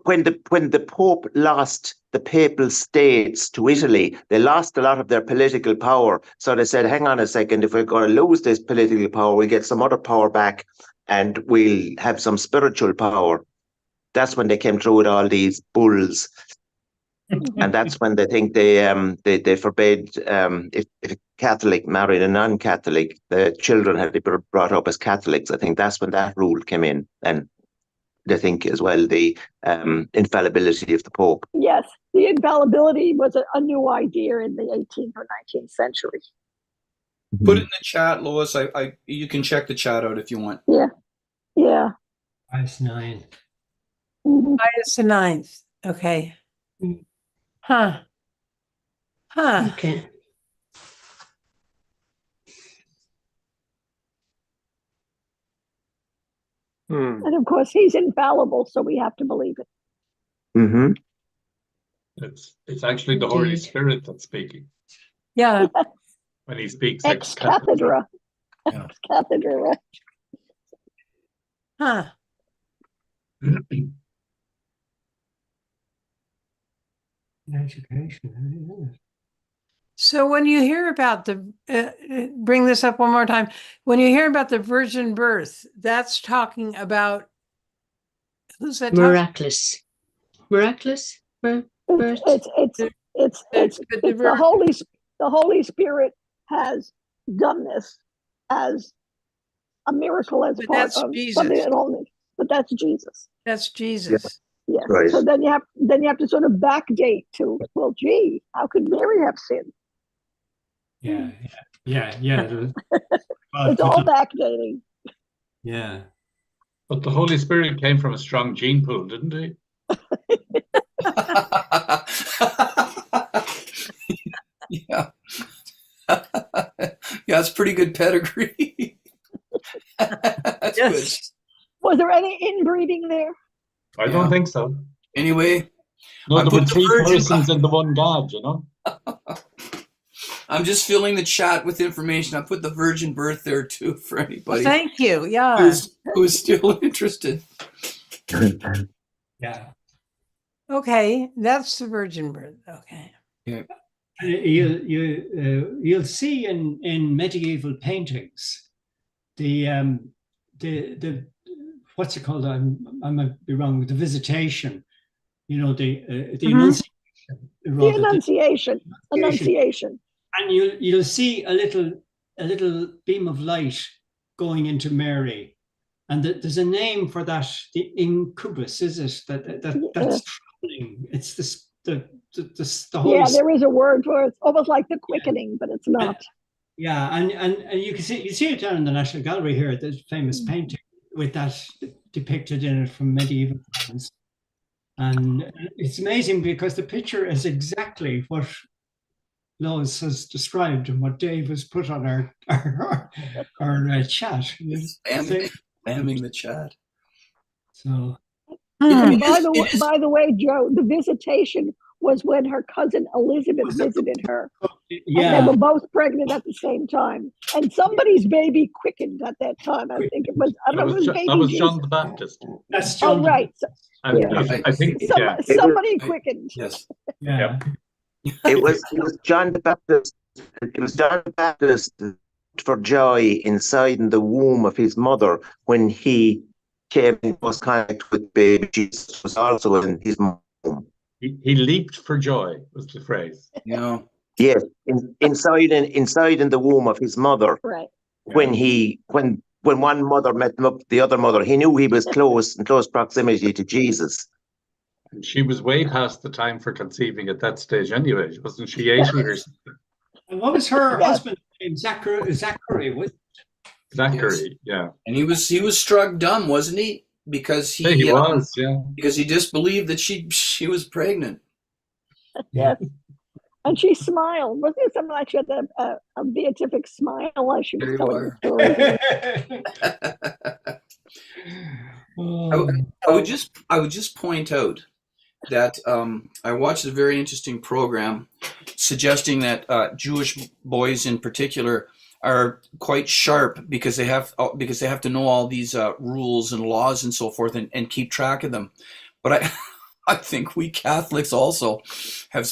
when the Pope lost the Papal States to Italy. They lost a lot of their political power. So they said, hang on a second, if we're going to lose this political power, we'll get some other power back and we'll have some spiritual power. That's when they came through with all these bulls. And that's when they think they forbade if a Catholic married a non-Catholic, the children had to be brought up as Catholics. I think that's when that rule came in, and they think as well the infallibility of the Pope. Yes, the infallibility was a new idea in the 18th or 19th century. Put it in the chat, Lois. You can check the chat out if you want. Yeah. Pius IX. Mhm. Pius IX. Okay. Huh. Okay. And of course, he's infallible, so we have to believe it. Mm-hmm. It's actually the Holy Indeed. Spirit that's speaking Yeah. when he speaks Ex cathedra. Yeah. Ex cathedra, right? Huh. Education. So when you hear about bring this up one more time, when you hear about the virgin birth, that's talking about, who's that? Miraculous. Miraculous birth. It's the Holy Spirit has done this as a miracle as But part that's of something Jesus. that only, but that's Jesus. That's Jesus. Yes. Right. So then you have to sort of backdate to, well, gee, how could Mary have sinned? Yeah. Well, It's all backdating. yeah. But the Holy Spirit came from a strong gene pool, didn't he? Yeah. Yeah, it's pretty good pedigree. That's good. Was there any inbreeding there? I don't think so. Anyway, No, I there put were the three virgin- persons in the one God, you know? I'm just filling the chat with information. I put the virgin birth there too for anybody Thank you. Yeah. who's still interested. Yeah. Okay. That's the virgin birth. Okay. You'll see in medieval paintings the what's it called? I might be wrong. The visitation, the annunciation. The Annunciation. And you'll see a little beam of light going into Mary, and there's a name for that. The incubus, is it? That's troubling. It's the whole. Yeah, there is a word for it. It's almost like the quickening, but it's not. Yeah, and you see it down in the National Gallery here, the famous painting with that depicted in it from medieval times. And it's amazing because the picture is exactly what Lois has described and what Dave has put on our chat. Spamming the chat. So, And by the way, Joe, the visitation was when her cousin Elizabeth visited her. yeah, and they were both pregnant at the same time. And somebody's baby quickened at that time. I think it was. I don't know if it was baby That was Jesus. John the Baptist. that's John. Oh, right. And Yeah. I think, yeah. Somebody quickened. Yes. Yeah. It was John the Baptist. It was John the Baptist for joy inside in the womb of his mother when he came in close contact with baby Jesus. Was also in his womb. He leaped for joy was the phrase. Yeah. Yes, inside in the womb of his mother. Right. When one mother met him up with the other mother, he knew he was in close proximity to Jesus. And she was way past the time for conceiving at that stage anyway, wasn't she? 80 or something. And what was her husband's name? Zachary. What? Zachary, yeah. And he was struck dumb, wasn't he? Because he was, yeah. Because he disbelieved that she was pregnant. Yes. And she smiled. Wasn't it something like she had a beatific smile while she was telling the story? I would just point out that I watched a very interesting program suggesting that Jewish boys in particular are quite sharp because they have to know all these rules and laws and so forth and keep track of them. But I think we Catholics also have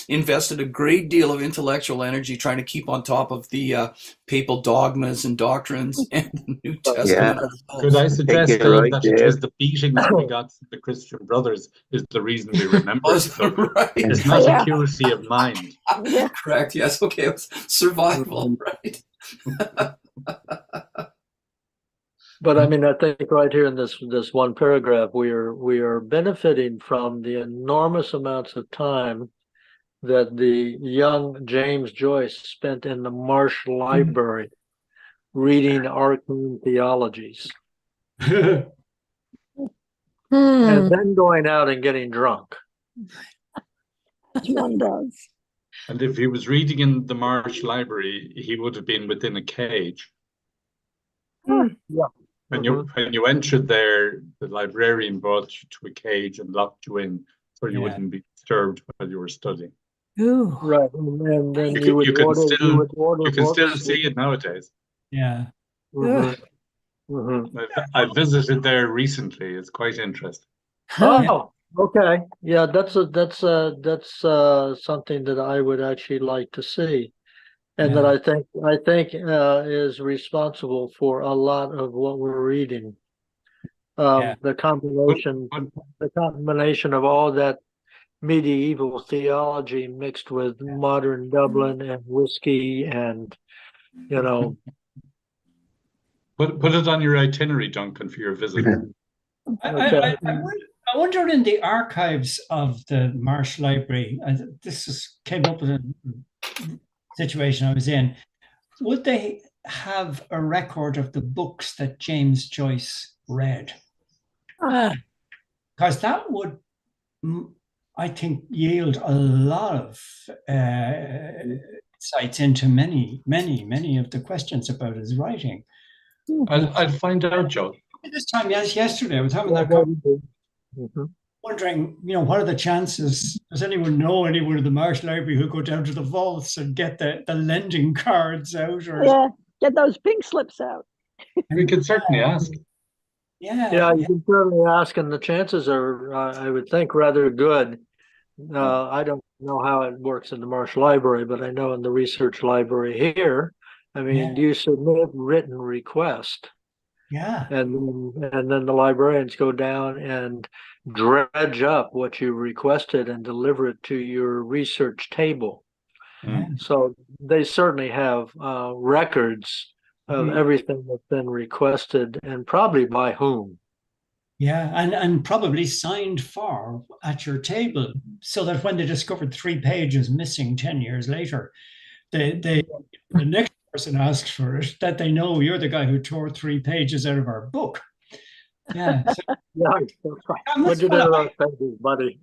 invested a great deal of intellectual energy trying to keep on top of the papal dogmas and doctrines and the New Testament. Yeah. Could I suggest, Dave, that it was the beatings we got from the Christian brothers is the reason we remember it. So right. It's not accuracy of mind. Correct. Yes. Okay. It was survival. Right. But I mean, I think right here in this one paragraph, we are benefiting from the enormous amounts of time that the young James Joyce spent in the Marsh Library reading arcane theologies. And then going out and getting drunk. One does. And if he was reading in the Marsh Library, he would have been within a cage. Yeah. When you entered there, the librarian brought you to a cage and locked you in, so you wouldn't be disturbed while you were studying. Ooh. Right, and then You can still books. see it nowadays. Yeah. I visited there recently. It's quite interesting. Oh, okay. Yeah, that's something that I would actually like to see. And that I think is responsible for a lot of what we're reading. The combination of all that medieval theology mixed with modern Dublin and whiskey and, you know. Put it on your itinerary, Duncan, for your visit. I wonder in the archives of the Marsh Library, came up with a situation I was in, would they have a record of the books that James Joyce read? Because that would, I think, yield a lot of insights into many of the questions about his writing. I'll find out, Joe. This time, yesterday, I was having that conversation. Wondering, what are the chances? Does anyone know anyone in the Marsh Library who go down to the vaults and get the lending cards out? Or get those pink slips out. We could certainly ask. Yeah, you can certainly ask, and the chances are, I would think, rather good. I don't know how it works in the Marsh Library, but I know in the research library here, I mean, you submit written request. And then the librarians go down and dredge up what you requested and deliver it to your research table. So they certainly have records of everything that's been requested, and probably by whom. Yeah, and probably signed for at your table, so that when they discovered 3 pages missing 10 years later, the next person asks for it, that they know you're the guy who tore 3 pages out of our book. Yeah. So, yeah, what you did about pages, buddy.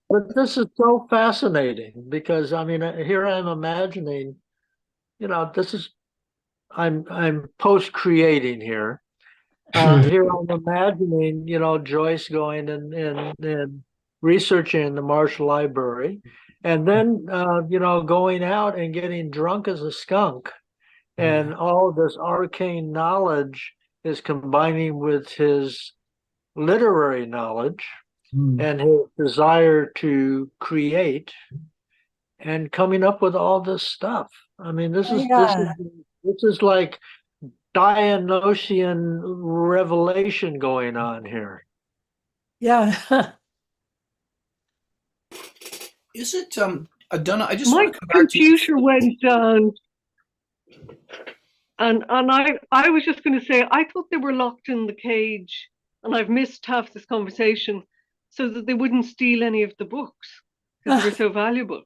but this is so fascinating, because I mean, here I'm imagining, I'm post-creating here. Here I'm imagining, Joyce going and researching in the Marsh Library, and then, going out and getting drunk as a skunk, and all this arcane knowledge is combining with his literary knowledge and his desire to create, and coming up with all this stuff. I mean, this is like Dionysian revelation going on here. Yeah. Is it Donna? I just my want to come back computer went down, and I was just going to say, I thought they were locked in the cage, and I've missed half this conversation, so that they wouldn't steal any of the books because they were so valuable.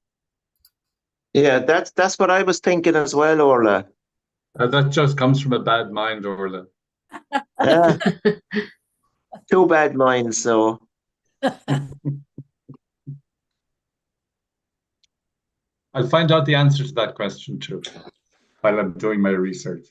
Yeah, that's what I was thinking as well, Orla. That just comes from a bad mind, Orla. Yeah. 2 bad minds, so. I'll find out the answer to that question too, while I'm doing my research.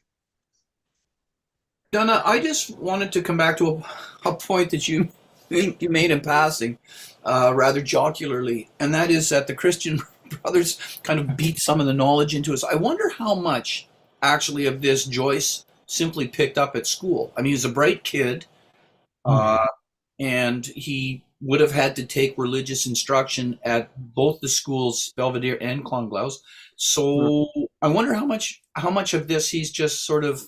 Donna, I just wanted to come back to a point that you made in passing, rather jocularly, and that is that the Christian brothers kind of beat some of the knowledge into us. I wonder how much actually of this Joyce simply picked up at school. I mean, he's a bright kid, and he would have had to take religious instruction at both the schools, Belvedere and Clonglaus. So I wonder how much of this he's just sort of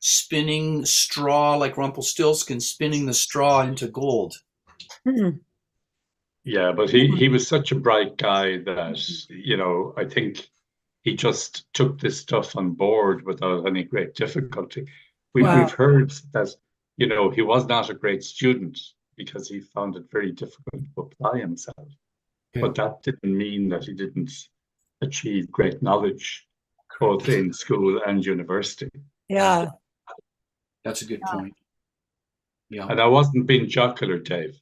spinning straw, like Rumpelstiltskin, spinning the straw into gold. Yeah, but he was such a bright guy that, I think he just took this stuff on board without any great difficulty. We've heard that, he was not a great student because he found it very difficult to apply himself. Yeah. But that didn't mean that he didn't achieve great knowledge, both in school and university. Yeah. That's a good point. Yeah. And I wasn't being jocular, Dave.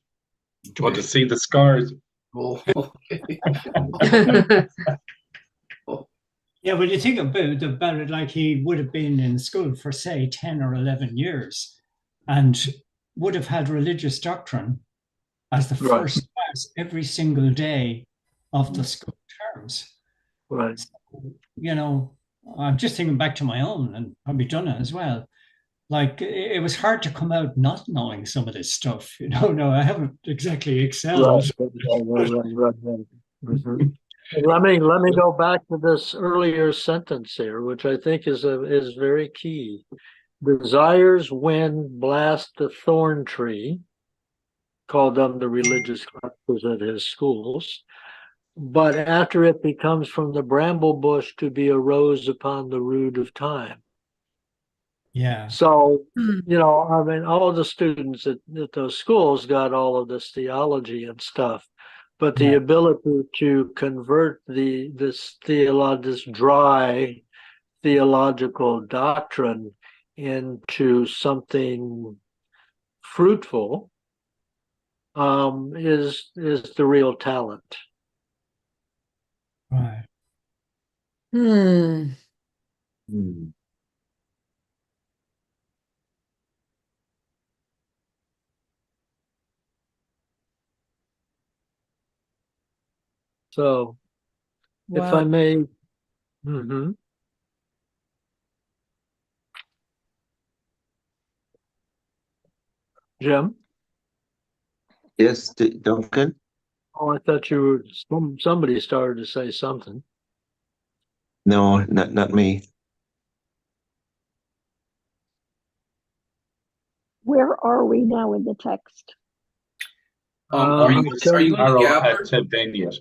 Do you want to see the scars? Oh, okay. Yeah, well, you think about it, like he would have been in school for, say, 10 or 11 years and would have had religious doctrine as the first class every single day of the school terms. Right. So, I'm just thinking back to my own, and probably Donna as well. Like, it was hard to come out not knowing some of this stuff. No, I haven't exactly excelled. Right. Mm-hmm. Let me go back to this earlier sentence here, which I think is very key. Desire's wind blast the thorn tree, called them the religious classes at his schools. But after it becomes from the bramble bush to be a rose upon the root of time. Yeah. So, I mean, all the students at those schools got all of this theology and stuff, but the ability to convert this dry theological doctrine into something fruitful is the real talent. Right. Hmm. So, if I Well, may, Jim. Yes, Duncan. Oh, I thought you were somebody started to say something. No, not me. Where are we now in the text? Are you in the Arrowhead Gabler? to Vanius.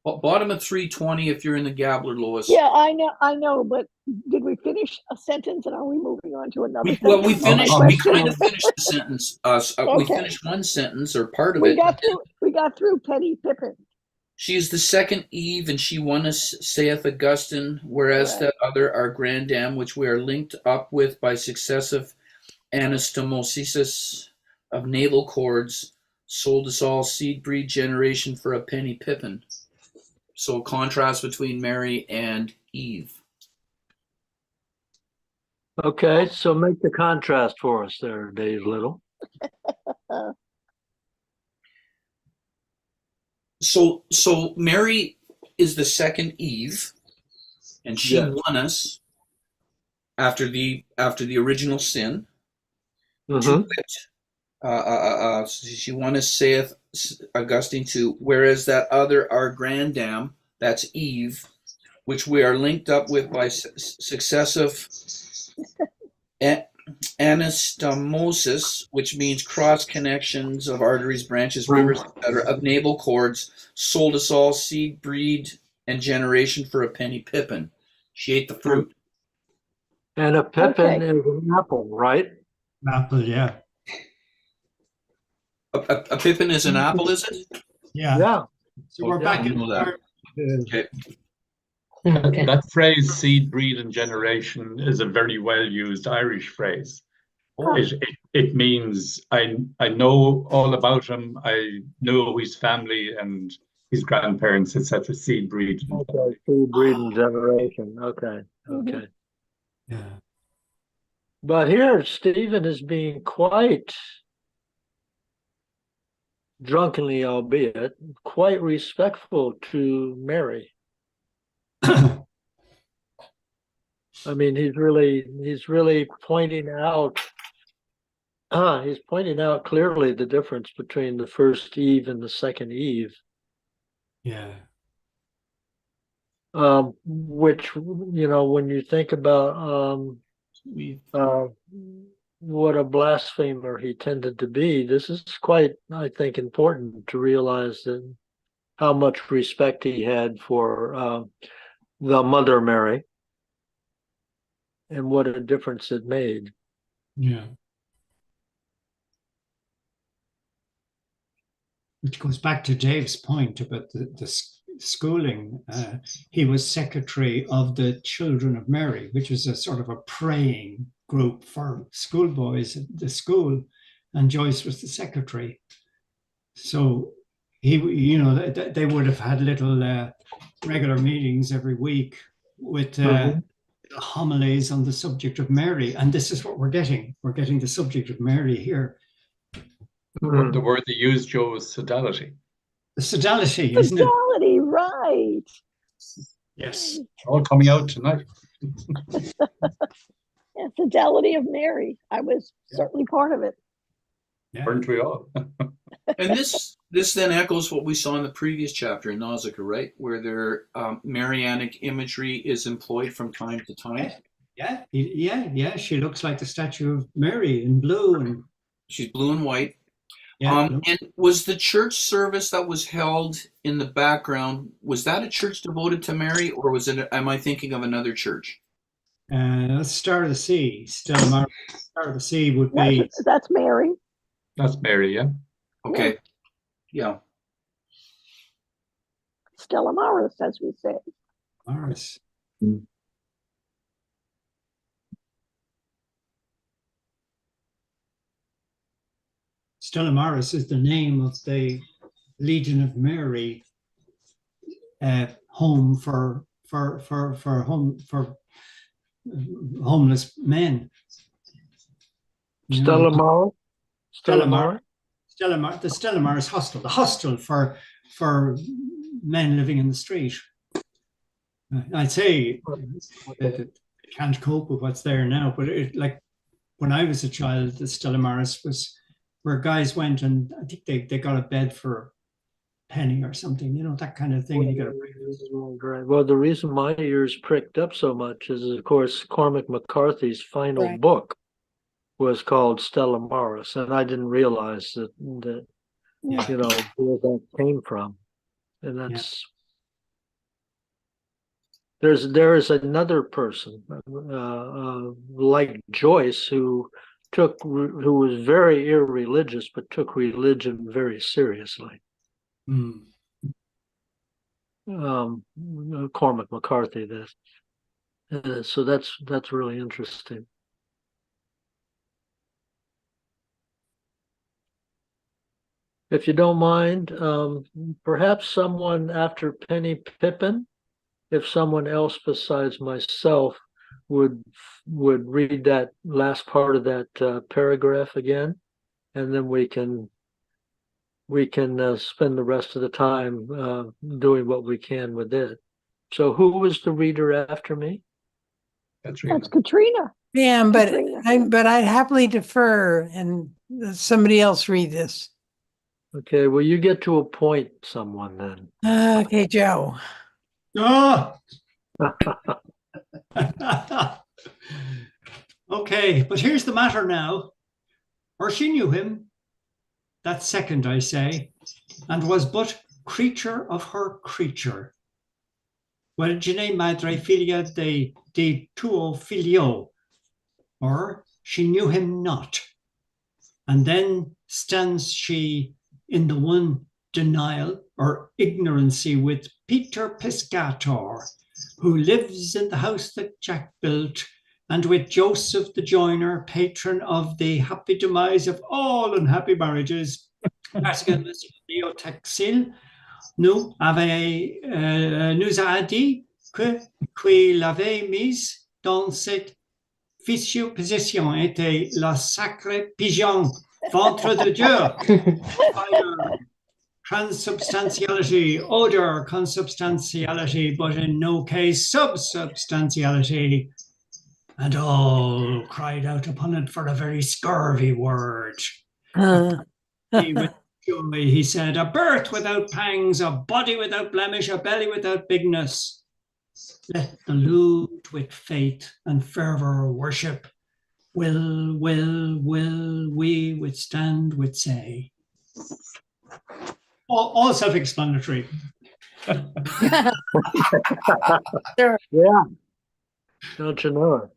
Bottom of 320 if you're in the Gabler, Lois. Yeah, I know, but did we finish a sentence and are we moving on to another sentence? Well, we finished. Oh, We kind of finished the sentence. We Okay. finished one sentence or part of We it. got through Penny Pippin. She is the second Eve, and she won us, saith Augustine, whereas the other are grandam, which we are linked up with by successive anastomosis of navel cords, sold us all seed breed generation for a penny Pippin. So a contrast between Mary and Eve. Okay, so make the contrast for us there, Dave Little. So Mary is the second Eve, and she won us after the original sin. To wit, she won us, saith Augustine, to whereas that other our grandam, that's Eve, which we are linked up with by successive anastomosis, which means cross connections of arteries, branches, rivers, etc., of navel cords, sold us all seed, breed, and generation for a penny Pippin. She ate the fruit. And a pippin is an apple, right? Apple, yeah. A Pippin is an apple, is it? Yeah. Yeah. So we're back in that. Okay. That phrase "seed, breed, and generation" is a very well used Irish phrase. It means I know all about him. I know his family and his grandparents, etc. Seed, breed, and okay, seed, breed, and generation. Okay, okay. Yeah. But here, Stephen is being quite drunkenly, albeit quite respectful to Mary. I mean, he's really pointing out. He's pointing out clearly the difference between the first Eve and the second Eve. Yeah. Which, when you think about what a blasphemer he tended to be, this is quite, I think, important to realize that how much respect he had for the Mother Mary and what a difference it made. Yeah. Which goes back to Dave's point about the schooling. He was secretary of the Children of Mary, which was a sort of a praying group for schoolboys at the school, and Joyce was the secretary. So they would have had little regular meetings every week with homilies on the subject of Mary, and this is what we're getting. We're getting the subject of Mary here. The word they used, Joe, was sodality. The sodality, isn't it? Sodality, right. Yes. All coming out tonight. Yeah, Fidelity of Mary. I was certainly part of it. Weren't we all? And this then echoes what we saw in the previous chapter in Nausicaa, right? Where their Marianic imagery is employed from time to time. Yeah. She looks like the statue of Mary in blue, and She's blue and white. Yeah. And was the church service that was held in the background, was that a church devoted to Mary, or was it, am I thinking of another church? Let's Star of the Sea. Stella Maris. Star of the Sea would be. That's Mary. That's Mary, yeah. Okay. Yeah. Stella Maris, as we say. Maris. Stella Maris is the name of the Legion of Mary home for homeless men. Stella Maris. The Stella Maris hostel, the hostel for men living in the street. I'd say they can't cope with what's there now, but like when I was a child, the Stella Maris was where guys went, and I think they got a bed for a penny or something, that kind of thing. And you got Well, the reason my ears pricked up so much is, of course, Cormac McCarthy's final book was called Stella Maris, and I didn't realize that where that came from. And that's there is another person like Joyce who was very irreligious but took religion very seriously. Cormac McCarthy, so that's really interesting. If you don't mind, perhaps someone after Penny Pippin, if someone else besides myself would read that last part of that paragraph again, and then we can spend the rest of the time doing what we can with it. So who was the reader after me? That's Katrina. Yeah, but I'd happily defer and somebody else read this. Okay, well, you get to appoint someone then. Okay, Joe. Okay, but here's the matter now. Or she knew him, that second I say, and was but creature of her creature. Vergine madre filia de tuo filio, or she knew him not. And then stands she in the one denial or ignorancy with Peter Piscator, who lives in the house that Jack built, and with Joseph the joiner, patron of the happy demise of all unhappy marriages. Nous a dit que qu'il avait mise dans cette fichue position était la sacrée pigeon, ventre de Dieu. Transubstantiality, odor, consubstantiality, but in no case subsubstantiality. And all cried out upon it for a very scurvy word. With joy, he said, a birth without pangs, a body without blemish, a belly without bigness. Let the lute with faith and fervor worship. Will we withstand with say. All self-explanatory. Yeah. Don't you know it?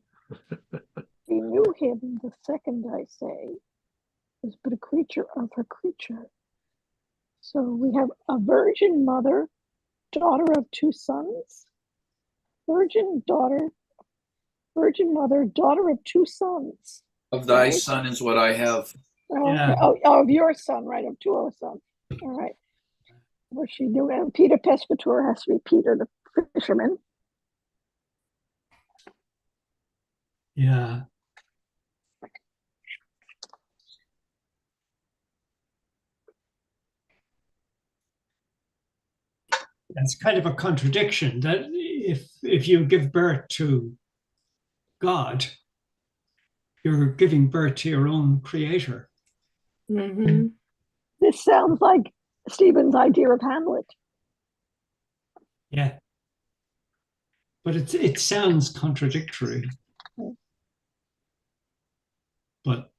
She knew him, the second I say, was but a creature of her creature. So we have a virgin mother, daughter of two sons. Virgin mother, daughter of two sons. Of thy son is what I have. Okay. Oh, of your son, right? Of two of our sons. All right. What's she doing? Peter Pescator has to be Peter the fisherman. Yeah. That's kind of a contradiction, that if you give birth to God, you're giving birth to your own creator. Mm-hmm. This sounds like Stephen's idea of Hamlet. Yeah. But it sounds contradictory. But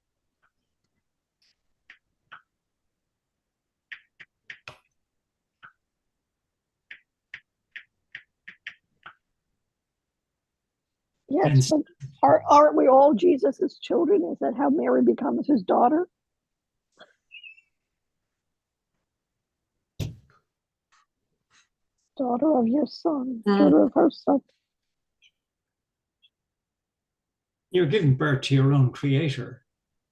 Yes, but aren't we all Jesus's children? Is that how Mary becomes his daughter? Daughter of your son, daughter of her son. You're giving birth to your own creator.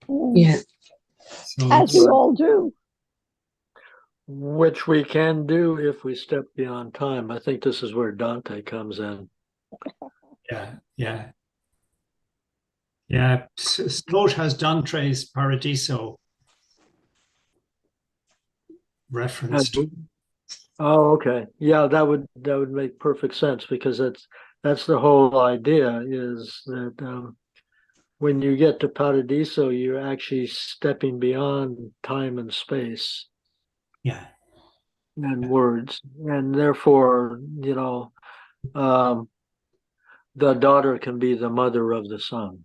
Yeah. So As we all do. Which we can do if we step beyond time. I think this is where Dante comes in. yeah. Sloat has Dante's Paradiso referenced. Oh, okay. Yeah, that would make perfect sense, because that's the whole idea, is that when you get to Paradiso, you're actually stepping beyond time and space. Yeah. And words, and therefore, the daughter can be the mother of the son.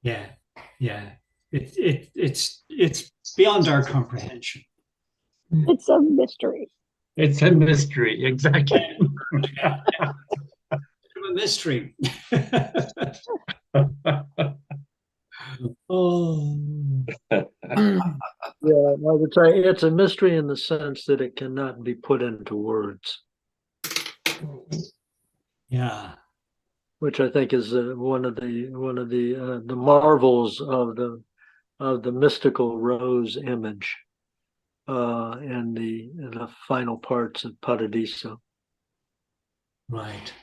Yeah. It's beyond our comprehension. It's a mystery. It's a mystery, exactly. A mystery. Oh. Yeah, I would say it's a mystery in the sense that it cannot be put into words. Yeah. Which I think is one of the marvels of the mystical rose image in the final parts of Paradiso. Right.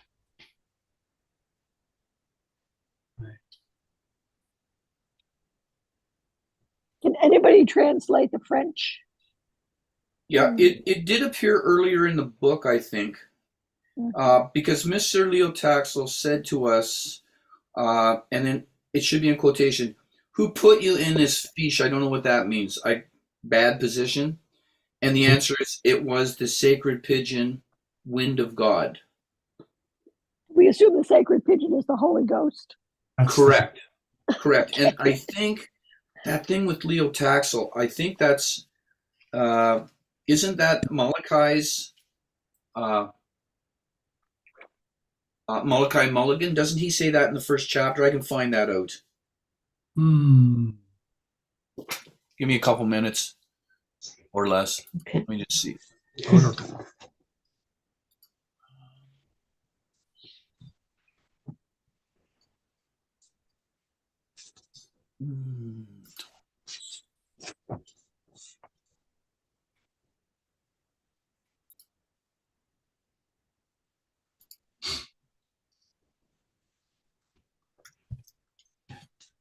Can anybody translate the French? Yeah, it did appear earlier in the book, I think, because Mr. Leotaxel said to us, and then it should be in quotation, "Who put you in this fiche?" I don't know what that means. Bad position. And the answer is, it was the sacred pigeon, wind of God. We assume the sacred pigeon is the Holy Ghost. Correct. And I think that thing with Leotaxel, I think that's, isn't that Malachi's, Malachi Mulligan? Doesn't he say that in the first chapter? I can find that out. Give me a couple minutes or less. Okay. Let me just see.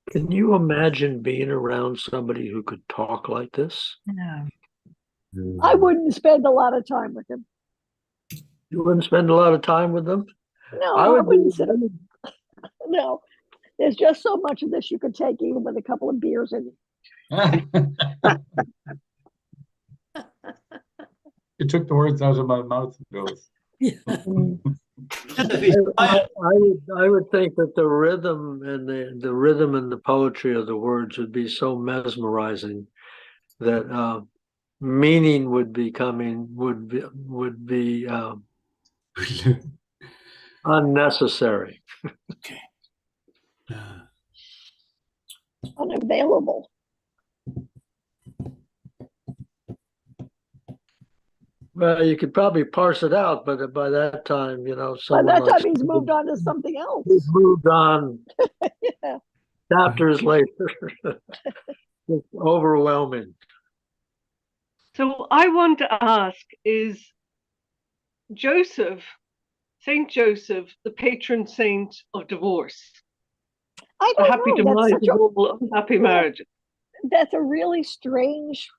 Can you imagine being around somebody who could talk like this? No. I wouldn't spend a lot of time with him. You wouldn't spend a lot of time with them? No, I wouldn't sit. No, there's just so much of this you could take even with a couple of beers in it. You took the words out of my mouth, Joyce. I would think that the rhythm and the rhythm and the poetry of the words would be so mesmerizing that meaning would be unnecessary. Okay. Unavailable. Well, you could probably parse it out, but by that time, By that time he's moved on to something else. He's moved on. Yeah. Chapters later. It's overwhelming. So I want to ask, is Saint Joseph, the patron saint of divorce? I A don't happy know. demise of all unhappy marriages. That's a really strange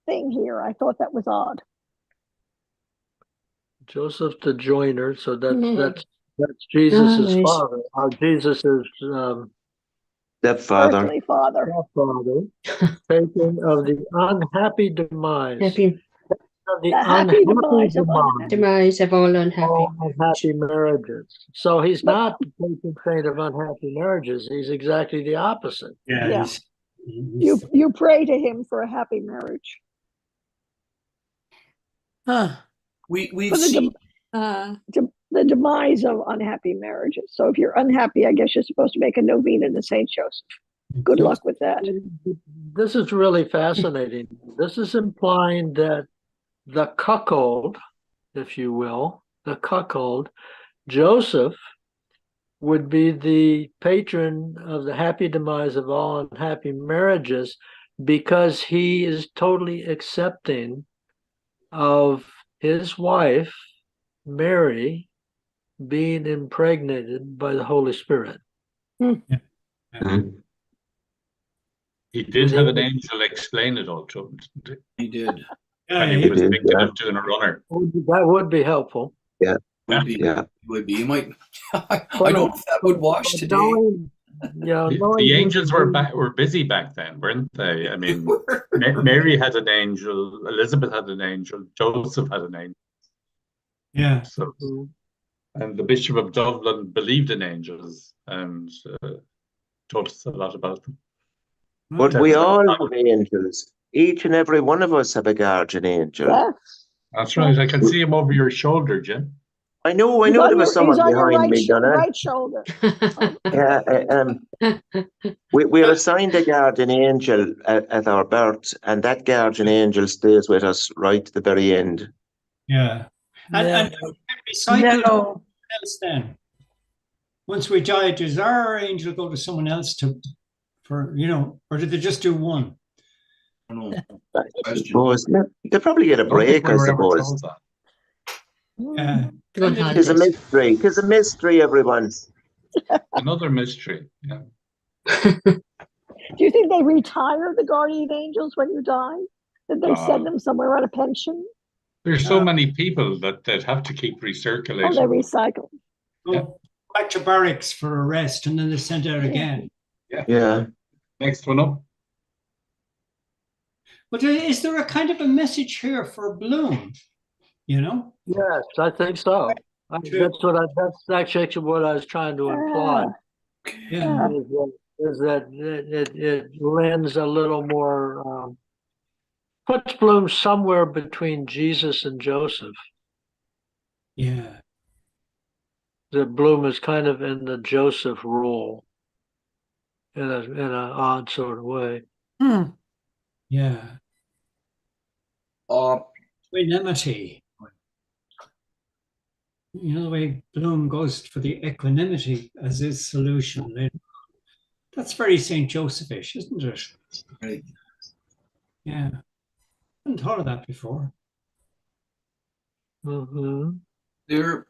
thing here. I thought that was odd. Joseph the joiner, so that's Jesus' father. Jesus is stepfather. Earthly father. Patron of the unhappy demise. The happy demise of all unhappy marriages. So he's not the patron saint of unhappy marriages. He's exactly the opposite. Yeah. You pray to him for a happy marriage. We've seen but the demise of unhappy marriages. So if you're unhappy, I guess you're supposed to make a novena to Saint Joseph. Good luck with that. This is really fascinating. This is implying that the cuckold, if you will, the cuckold, Joseph, would be the patron of the happy demise of all unhappy marriages because he is totally accepting of his wife, Mary, being impregnated by the Holy Spirit. He did have an angel explain it all to him, didn't he? He did. When he was thinking of doing a runner. That would be helpful. Yeah. Would be. You might. I don't know if that would wash today. The angels were busy back then, weren't they? I mean, Mary had an angel, Elizabeth had an angel, Joseph had an angel. Yeah. So, and the Bishop of Dublin believed in angels and taught us a lot about them. But we all have angels. Each and every one of us have a guardian angel. Yes. That's right. I can see him over your shoulder, Jim. I know there was someone behind me, Donna. Right shoulder. Yeah, we're assigned a guardian angel at our birth, and that guardian angel stays with us right to the very end. Yeah. And recycle else then. Once we die, does our angel go to someone else or did they just do one? I don't know. I suppose they probably get a break, I suppose. Yeah. It's a mystery. It's a mystery, everyone. Another mystery. Yeah. Do you think they retire the guardian angels when you die? Did they send them somewhere on a pension? There's so many people that have to keep recirculating. Oh, they recycle. Go back to barracks for a rest, and then they're sent out again. Yeah. Next one up. But is there a kind of a message here for Bloom? Yes, I think so. That's actually what I was trying to imply. Yeah. Is that it lends a little more, puts Bloom somewhere between Jesus and Joseph. Yeah. That Bloom is kind of in the Joseph role in an odd sort of way. Yeah. Equanimity. The way Bloom goes for the equanimity as his solution. That's very St. Josephish, isn't it? Right. Yeah. I hadn't thought of that before. Mm-hmm. There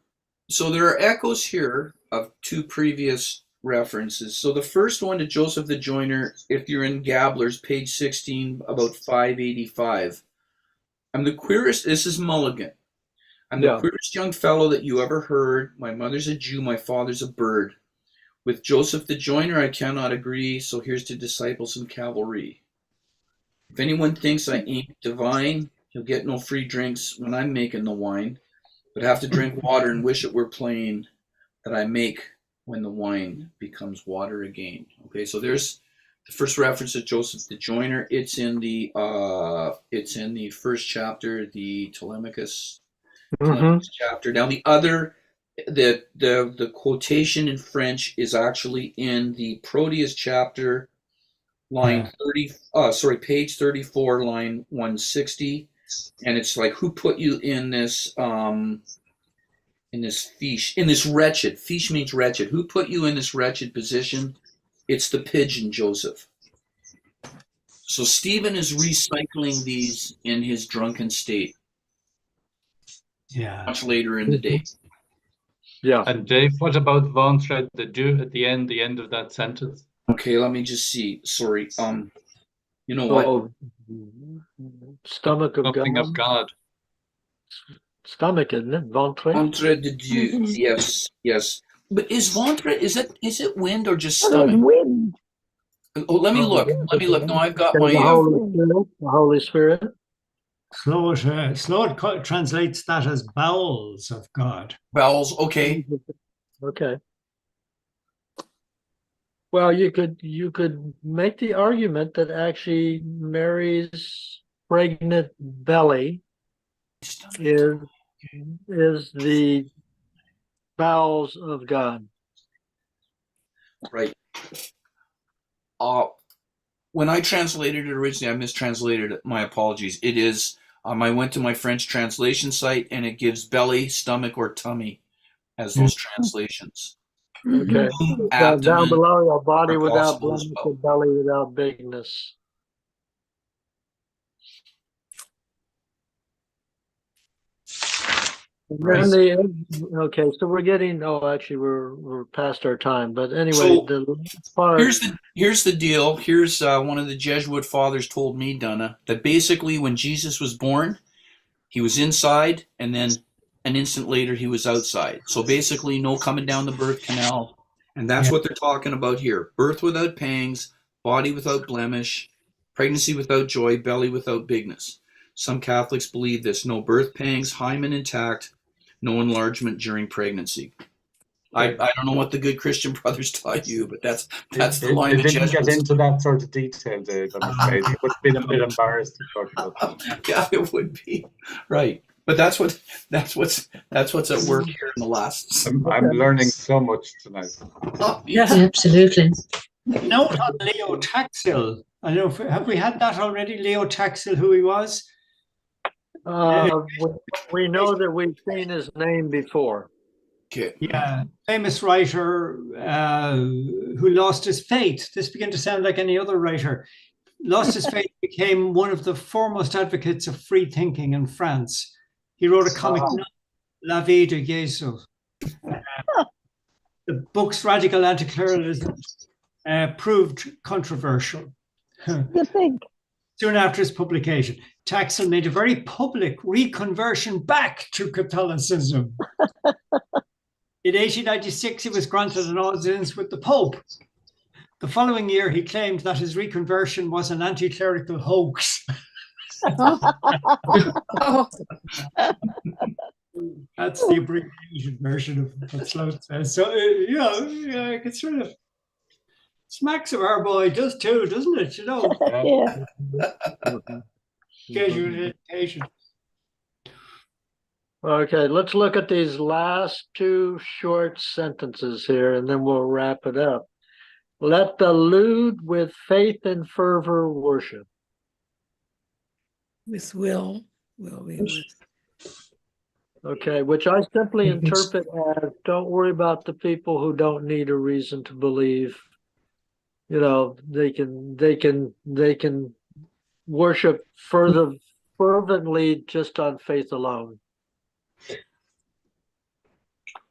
are echoes here of two previous references. So the first one to Joseph the Joiner, if you're in Gabler's, page 16, about 585. I'm the queerest, this is Mulligan. I'm the queerest young fellow that you ever heard. My mother's a Jew, my father's a bird. With Joseph the Joiner, I cannot agree, so here's to disciples and cavalry. If anyone thinks I ain't divine, he'll get no free drinks when I'm making the wine, but have to drink water and wish it were plain that I make when the wine becomes water again. Okay, so there's the first reference to Joseph the Joiner. It's in the first chapter, the Telemachus chapter. Now the quotation in French is actually in the Proteus chapter, page 34, line 160, and it's like, who put you in this fiche, in this wretched, fiche means wretched, who put you in this wretched position? It's the pigeon Joseph. So Stephen is recycling these in his drunken state. Yeah. Much later in the day. Yeah. And Dave, what about ventre de Dieu at the end of that sentence? Okay, let me just see. Sorry. You know what? Stomach of Something God. of God. Stomach, isn't it? Ventre. Ventre de Dieu. Yes. But is ventre? Is it wind or just stomach? Wind. Oh, let me look. No, I've got my. The Holy Spirit. Sloat translates that as bowels of God. Bowels. Okay. Okay. Well, you could make the argument that actually Mary's pregnant belly is the bowels of God. Right. When I translated it originally, I mistranslated it. My apologies. It is, I went to my French translation site and it gives belly, stomach, or tummy as those translations. Okay. Womb, Down abdomen, below, your body are without possible as blemish, well. and belly without bigness. And then okay, so we're getting. Oh, actually, we're past our time. But anyway, So, the last part. Here's the deal. Here's one of the Jesuit fathers told me, Donna, that basically when Jesus was born, he was inside, and then an instant later he was outside. So basically, no coming down the birth canal, and that's what they're talking about here: birth without pangs, body without blemish, pregnancy without joy, belly without bigness. Some Catholics believe this: no birth pangs, hymen intact, no enlargement during pregnancy. I don't know what the good Christian brothers taught you, but that's the line. It didn't get into that sort of detail, Dave. I'm afraid it would have been a bit embarrassed to talk about that. Yeah, it would be right. But that's what's at work here in the last. I'm learning so much tonight. Yeah, absolutely. Note on Leo Taxil. I don't know. Have we had that already? Leo Taxil, who he was? We know that we've seen his name before. Okay. Yeah, famous writer who lost his faith. This began to sound like any other writer. Lost his faith, became one of the foremost advocates of free thinking in France. He wrote a comic novel, La Vie de Jésus. The book's radical anti-clericalism proved controversial. You think? Soon after its publication, Taxil made a very public reconversion back to Catholicism. In 1896, he was granted an audience with the Pope. The following year, he claimed that his reconversion was an anti-clerical hoax. Oh, That's the abbreviated version of what Sloan says. So, yeah, it sort of smacks of our boy, does too, doesn't it? You know, Yeah. casual education. Okay, let's look at these last two short sentences here, and then we'll wrap it up. Let the lewd with faith and fervor worship. With will be with. Okay, which I simply interpret as don't worry about the people who don't need a reason to believe. You know, they can worship fervently just on faith alone.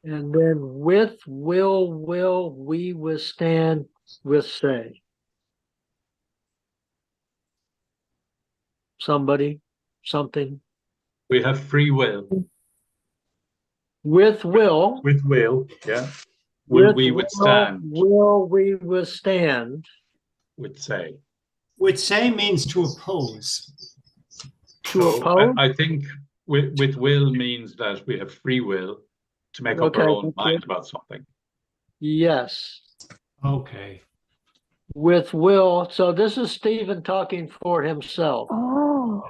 And then with will we withstand with say. Somebody, something. We have free will. With will. With will, yeah. Will we withstand? Will we withstand? Would say. Would say means to oppose. To oppose? I think with will means that we have free will to make up our own mind about something. Yes. Okay. With will. So this is Stephen talking for himself. Oh.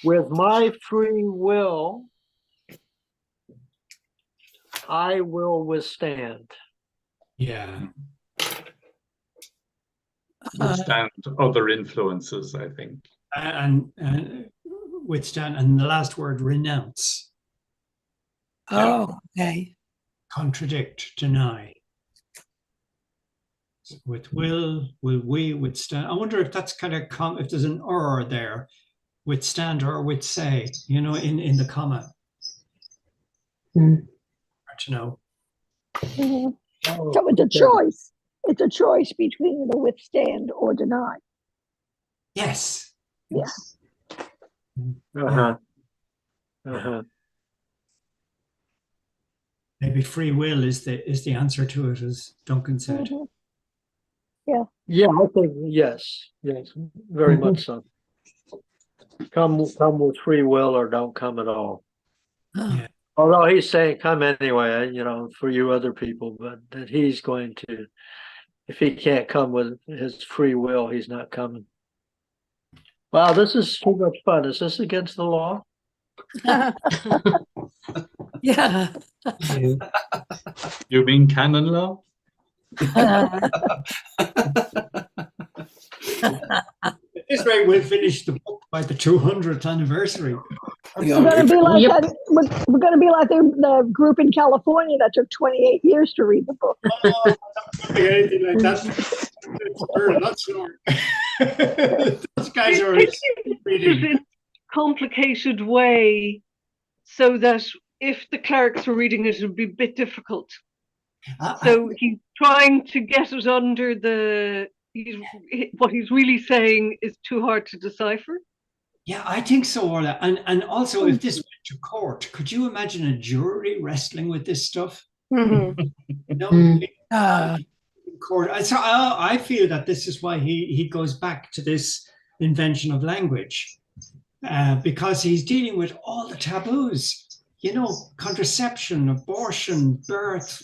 With my free will, I will withstand. Yeah. Withstand other influences, I think. And withstand, and the last word, renounce. Oh, okay. Contradict, deny. With will we withstand? I wonder if that's kind of if there's an or there, withstand or with say, you know, in the comma. Hard to know. So it's a choice. It's a choice between the withstand or deny. Yes. Yeah. Maybe free will is the answer to it, as Duncan said. Yeah. Yeah, I think yes, very much so. Come with free will or don't come at all. Yeah. Although he's saying come anyway, you know, for you other people, but that he's going to, if he can't come with his free will, he's not coming. Wow, this is too much fun. Is this against the law? Yeah. You mean canon law? At this rate, we'll finish the book by the 200th anniversary. We're going to be like that. We're going to be like the group in California that took 28 years to read the book. Oh, anything like that. That's those guys are reading in a complicated way, so that if the clerics were reading it, it would be a bit difficult. So he's trying to get it under the. What he's really saying is too hard to decipher. Yeah, I think so, Orla. And also, if this went to court, could you imagine a jury wrestling with this stuff? Court. So I feel that this is why he goes back to this invention of language, because he's dealing with all the taboos. You know, contraception, abortion, birth.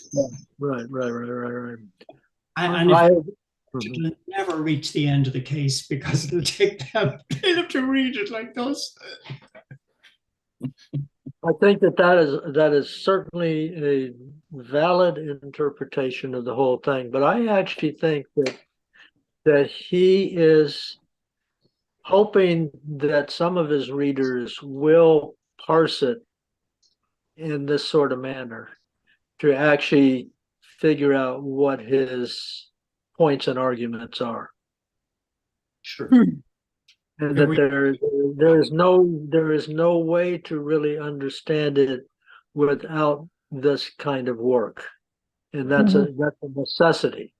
Right. And it'll never reach the end of the case because it'll take them. They'll have to read it like those. I think that is certainly a valid interpretation of the whole thing, but I actually think that he is hoping that some of his readers will parse it in this sort of manner to actually figure out what his points and arguments are. Sure. And that there is no way to really understand it without this kind of work, and that's a necessity.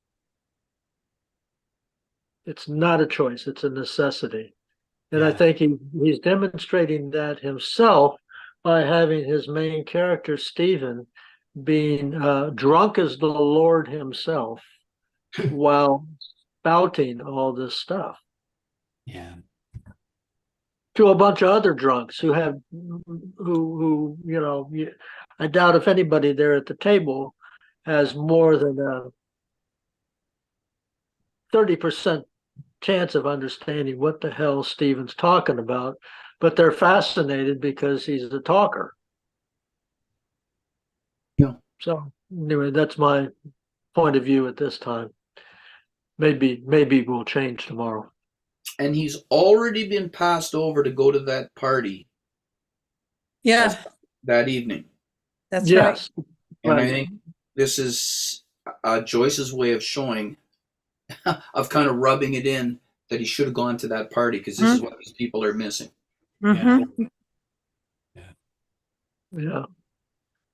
It's not a choice; it's a necessity, and I think he's demonstrating that himself by having his main character Stephen being drunk as the Lord himself while spouting all this stuff. Yeah. To a bunch of other drunks who I doubt if anybody there at the table has more than a 30% chance of understanding what the hell Stephen's talking about, but they're fascinated because he's a talker. Yeah. So anyway, that's my point of view at this time. Maybe we'll change tomorrow. And he's already been passed over to go to that party. Yeah. That evening. That's yes. right. And I think this is Joyce's way of showing, of kind of rubbing it in that he should have gone to that party because this is what these people are missing. Mm-hmm. Yeah.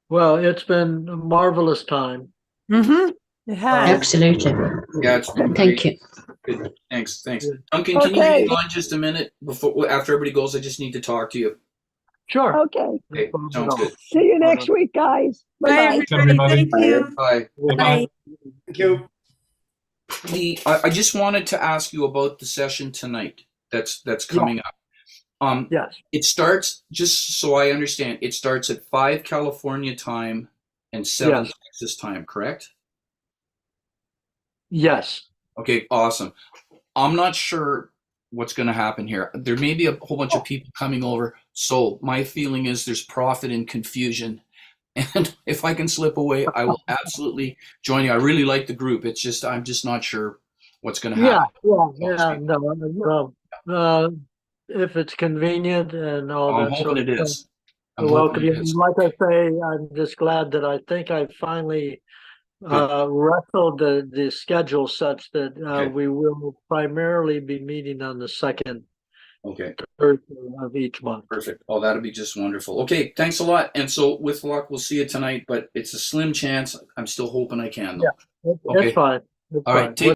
Well, it's been a marvelous time. Mm-hmm. It has. Absolutely. Yeah, it's been Thank great. you. Good. Thanks. Duncan, can you hang on just a minute after everybody goes? I just need to talk to you. Sure. Okay. Okay, sounds good. See you next week, guys. Bye, Bye-bye. everybody. Thank you. Bye. Bye. Thank you. I just wanted to ask you about the session tonight that's coming up. Yes. It starts, just so I understand, it starts at 5 California time and 7 Texas time, correct? Yes. Okay, awesome. I'm not sure what's going to happen here. There may be a whole bunch of people coming over. So my feeling is there's profit in confusion. And if I can slip away, I will absolutely join you. I really like the group. It's just, I'm just not sure what's going to happen. No. If it's convenient and all that. I'm hoping it is. Welcome. Like I say, I'm just glad that I think I finally wrestled the schedule such that we will primarily be meeting on the second Thursday of each month. Perfect. Oh, that'll be just wonderful. Okay, thanks a lot. And so with luck, we'll see you tonight, but it's a slim chance. I'm still hoping I can, though. Yeah, it's fine. All right.